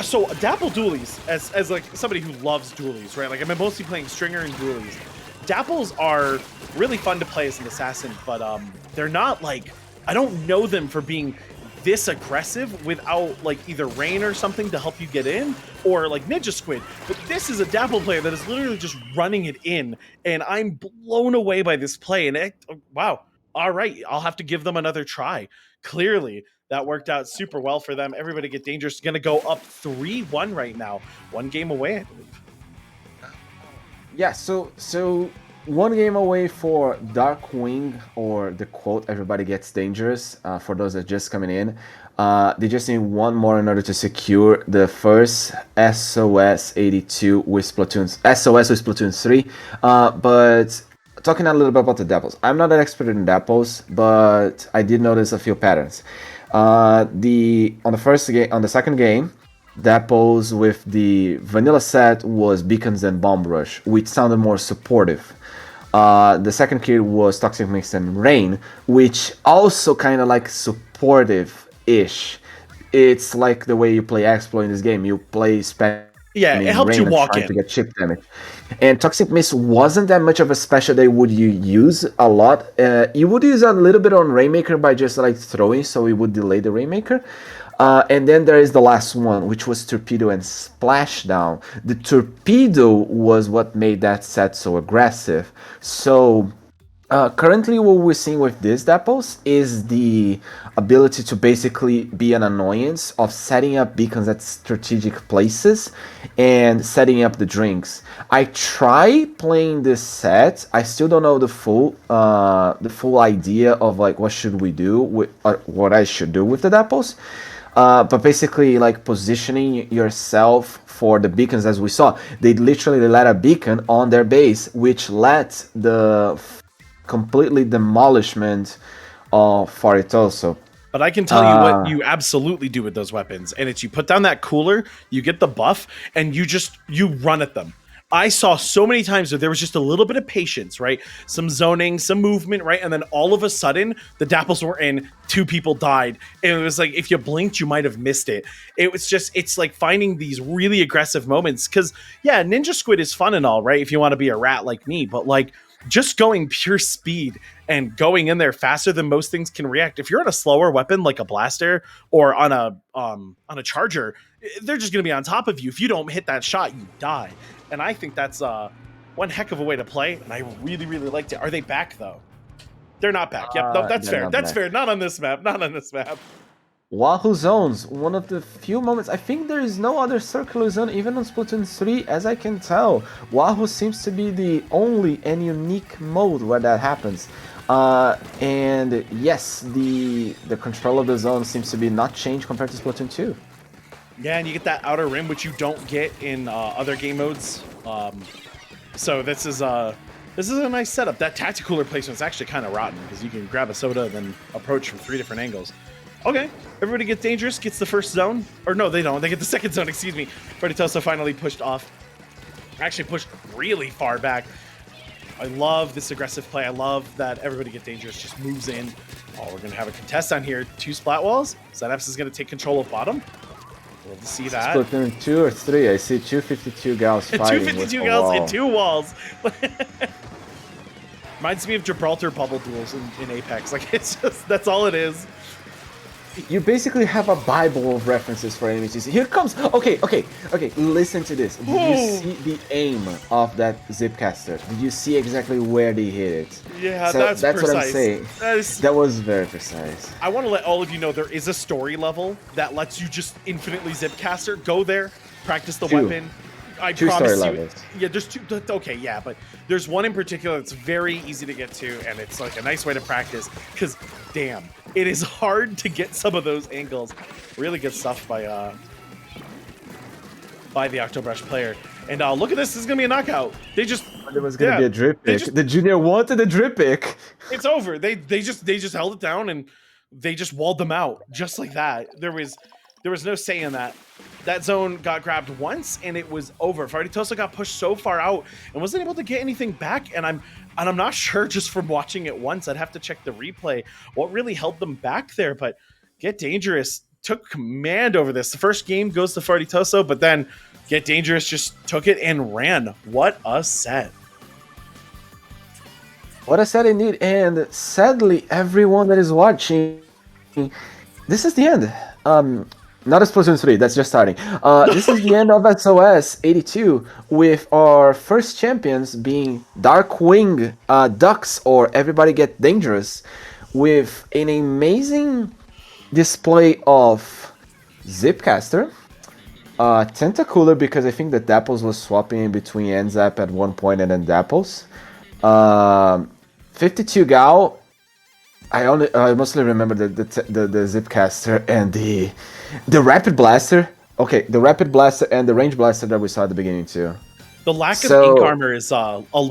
So Dapple Dualies, as like somebody who loves dualies, right? Like I've been mostly playing Stringer and dualies. Dapples are really fun to play as an assassin, but they're not like, I don't know them for being this aggressive without like either rain or something to help you get in, or like Ninja Squid. But this is a Dapple player that is literally just running it in, and I'm blown away by this play. And wow, all right, I'll have to give them another try. Clearly, that worked out super well for them. Everybody Get Dangerous, going to go up 3-1 right now. 1 game away, I believe. Yeah, so 1 game away for Darkwing, or the quote Everybody Gets Dangerous, for those that are just coming in. They just need 1 more in order to secure the first SOS 82 with SOS with Splatoon 3. But talking a little bit about the Dapples. I'm not an expert in Dapples, but I did notice a few patterns. On the second game, Dapples with the vanilla set was Beacons and Bomb Rush, which sounded more supportive. The second kit was Toxic Mix and Rain, which also kind of like supportive-ish. It's like the way you play Exploit in this game. You play Spam. Yeah, it helps you walk in to get chip damage. And Toxic Mist wasn't that much of a special that you use a lot. You would use a little bit on Rainmaker by just like throwing, so it would delay the Rainmaker. And then there is the last one, which was Torpedo and Splashdown. The Torpedo was what made that set so aggressive. So currently what we're seeing with this Dapples is the ability to basically be an annoyance of setting up beacons at strategic places and setting up the drinks. I try playing this set. I still don't know the full idea of like what should we do with what I should do with the Dapples. But basically, like positioning yourself for the beacons, as we saw, they literally let a beacon on their base, which led the completely demolishment of Faritoso. But I can tell you what you absolutely do with those weapons, and it's you put down that cooler, you get the buff, and you run at them. I saw so many times where there was just a little bit of patience, right? Some zoning, some movement, right? And then all of a sudden, the Dapples were in, 2 people died. And it was like, if you blinked, you might have missed it. It's like finding these really aggressive moments. Because, yeah, Ninja Squid is fun and all, right? If you want to be a rat like me. But, like, just going pure speed and going in there faster than most things can react. If you're on a slower weapon like a blaster or on a charger, they're just going to be on top of you. If you don't hit that shot, you die. And I think that's one heck of a way to play, and I really, really liked it. Are they back, though? They're not back. Yep, no, that's fair. That's fair. Not on this map. Not on this map. Wahoo Zones, one of the few moments. I think there is no other circular zone, even on Splatoon 3, as I can tell. Wahoo seems to be the only and unique mode where that happens. And yes, the control of the zone seems to be not changed compared to Splatoon 2. Yeah, and you get that outer rim, which you don't get in other game modes. So this is a nice setup. That tacticooler placement is actually kind of rotten because you can grab a soda and then approach from 3 different angles. Okay, everybody gets dangerous, gets the first zone. Or no, they don't. They get the second zone, excuse me. Faritoso finally pushed off. Actually pushed really far back. I love this aggressive play. I love that everybody get dangerous, just moves in. Oh, we're going to have a contest on here. 2 splat walls. Zeneps is going to take control of bottom. Love to see that. Splatoon 2 or 3. I see 252 gals fighting 252 with gals wall. and 2 walls. Reminds me of Gibraltar bubble duels in Apex. Like, it's just, that's all it is. You basically have a bible of references for enemies. Here comes. Okay. Listen to this. Did you see the aim of that Zipcaster? Did you see exactly where they hit it? Yeah, So that's what I'm precise. saying. That was very precise. I want to let all of you know there is a story level that lets you just infinitely Zipcaster. Go there, practice the 2. weapon. I 2 promise story you. levels. Yeah, there's 2. Okay, yeah, but there's one in particular that's very easy to get to, and it's like a nice way to practice. Because, damn, it is hard to get some of those angles. Really good stuff by the Octobrush player. And look at this. This is gonna be a knockout. They just. There was gonna be a drip pick. just- The junior wanted a drip pick. It's over. They just held it down and they just walled them out just like that. There was no say in that. That zone got grabbed once and it was over. Faritoso got pushed so far out and wasn't able to get anything back. And I'm not sure just from watching it once. I'd have to check the replay what really held them back there. But Get Dangerous took command over this. The first game goes to Faritoso, but then Get Dangerous just took it and ran. What a set. What I said indeed, and sadly, everyone that is watching, this is the end. Not a Splatoon 3, that's just starting. This is the end of SOS 82, with our first champions being Darkwing Ducks, or Everybody Get Dangerous, with an amazing display of Zipcaster, Tentacooler, because I think that Dapples was swapping in between Enzap at one point and then Dapples. 52 Gal. I mostly remember the Zipcaster and the Rapid Blaster. Okay, the Rapid Blaster and the Range Blaster that we saw at the beginning too. The lack of ink armor is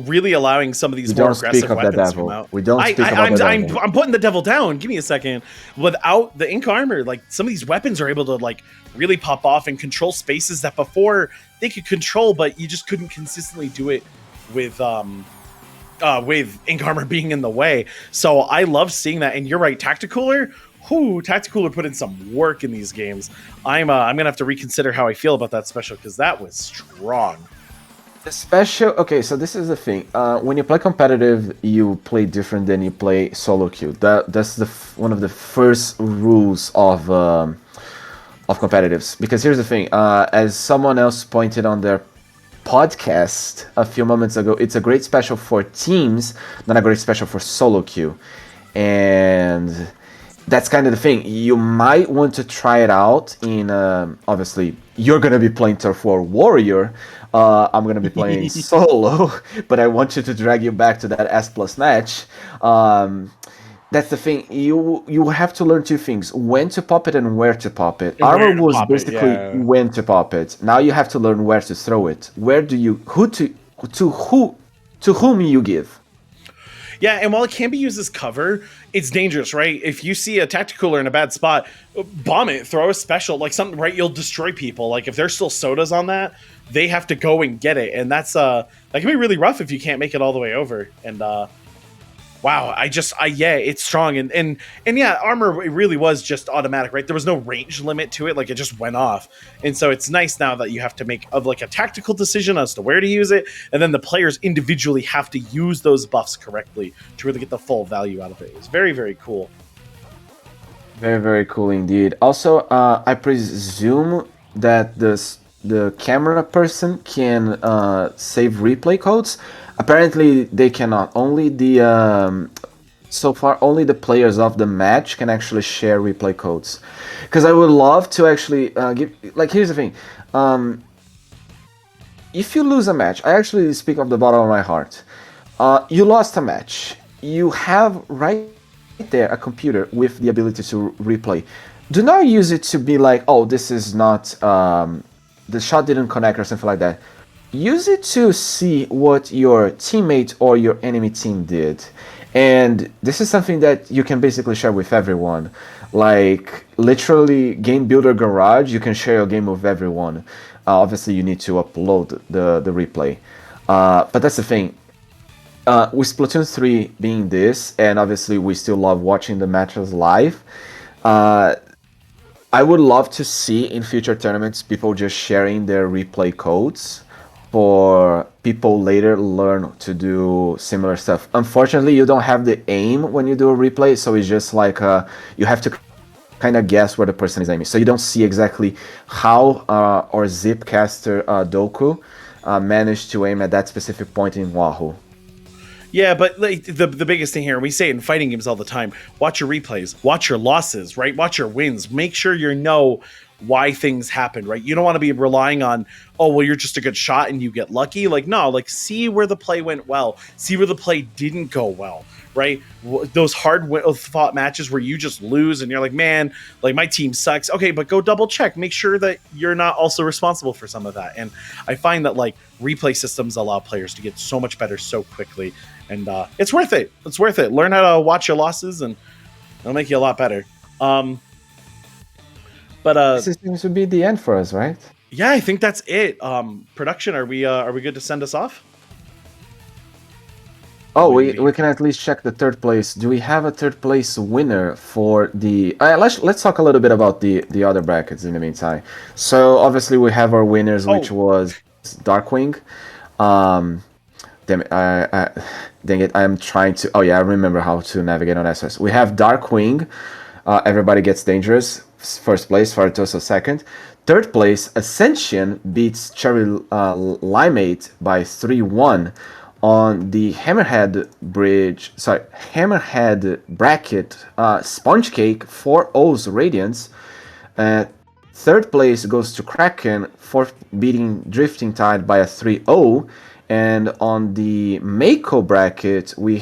really allowing some of these more aggressive weapons to come out. We don't speak about the devil. I'm putting the devil down. Give me a second. Without the ink armor, like some of these weapons are able to like really pop off and control spaces that before they could control, but you just couldn't consistently do it with ink armor being in the way. So I love seeing that. And you're right, Tacticooler. Tacticooler put in some work in these games. I'm gonna have to reconsider how I feel about that special because that was strong. The special. Okay, so this is the thing. When you play competitive, you play different than you play solo queue. That's one of the first rules of competitives. Because here's the thing. As someone else pointed on their podcast a few moments ago, it's a great special for teams, not a great special for solo queue. And that's kind of the thing. You might want to try it out in, obviously, you're going to be playing Turf War Warrior. I'm going to be playing solo, but I want you to drag you back to that S+ match. That's the thing. You have to learn two things: when to pop it and where to pop it. Armor was basically when to pop it. Now you have to learn where to throw it. To whom you give. Yeah, and while it can be used as cover, it's dangerous, right? If you see a Tacticooler in a bad spot, bomb it, throw a special, like something, right? You'll destroy people. Like if there's still sodas on that, they have to go and get it, and that's that can be really rough if you can't make it all the way over. And wow, yeah, it's strong, and yeah, armor, it really was just automatic, right? There was no range limit to it, like it just went off. And so it's nice now that you have to make like a tactical decision as to where to use it, and then the players individually have to use those buffs correctly to really get the full value out of it. It's very, very cool. Very, very cool indeed. Also, I presume that the camera person can save replay codes. Apparently, they cannot. Only so far, only the players of the match can actually share replay codes. Because I would love to actually give. Like, here's the thing. If you lose a match, I actually speak off the bottom of my heart. You lost a match. You have right there a computer with the ability to replay. Do not use it to be like, oh, this is not the shot didn't connect or something like that. Use it to see what your teammate or your enemy team did. And this is something that you can basically share with everyone. Like literally Game Builder Garage, you can share your game with everyone. Obviously you need to upload the replay. But that's the thing. With Splatoon 3 being this, and obviously we still love watching the matches live, I would love to see in future tournaments people just sharing their replay codes for people later learn to do similar stuff. Unfortunately, you don't have the aim when you do a replay, so it's just like you have to kind of guess where the person is aiming. So you don't see exactly how our Zipcaster Doku managed to aim at that specific point in Wahoo. Yeah, but like the biggest thing here, and we say it in fighting games all the time, watch your replays, watch your losses, right? Watch your wins. Make sure you know why things happen, right? You don't want to be relying on, oh, well, you're just a good shot and you get lucky. Like, no, like see where the play went well, see where the play didn't go well, right? Those hard fought matches where you just lose and you're like, man, like my team sucks. Okay, but go double check. Make sure that you're not also responsible for some of that. And I find that like replay systems allow players to get so much better so quickly. And it's worth it. It's worth it. Learn how to watch your losses and it'll make you a lot better. But This seems to be the end for us, right? yeah, I think that's it. Production, are we good to send us off? Oh, we can at least check the third place. Do we have a third place winner for the? Let's talk a little bit about the other brackets in the meantime. So obviously we have our winners, which was Darkwing. Damn it, dang it, I'm trying to. Oh yeah, I remember how to navigate on SS. We have Darkwing. Everybody Gets Dangerous. First place, Faritoso second. Third place, Ascension beats Cherry Limeade by 3-1 on the Hammerhead bracket. Sponge Cake 4-0's Radiance. Third place goes to Kraken, fourth beating Drifting Tide by a 3-0. And on the Mako bracket, we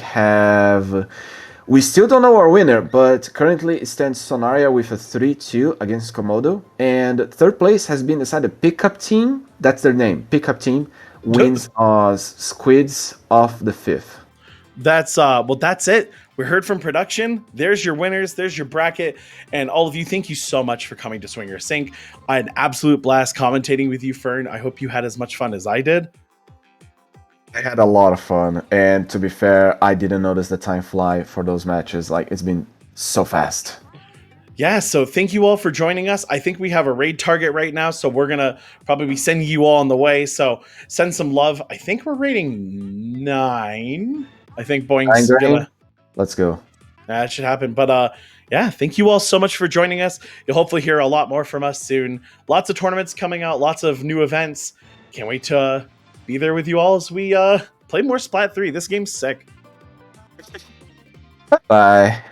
still don't know our winner, but currently it stands Sonaria with a 3-2 against Komodo. And third place has been decided. Pickup Team, that's their name. Pickup Team wins Squids off the fifth. That's that's it. We heard from production. There's your winners. There's your bracket. And all of you, thank you so much for coming to Swinger Sync. I had an absolute blast commentating with you, Fern. I hope you had as much fun as I did. I had a lot of fun, and to be fair, I didn't notice the time fly for those matches. Like, it's been so fast. Yeah, so thank you all for joining us. I think we have a raid target right now, so we're going to probably be sending you all on the way. So send some love. I think we're rating 9. I think Boing's going to... Let's go. That should happen. But yeah, thank you all so much for joining us. You'll hopefully hear a lot more from us soon. Lots of tournaments coming out, lots of new events. Can't wait to... be there with you all as we play more Splat 3. This game's sick. Bye.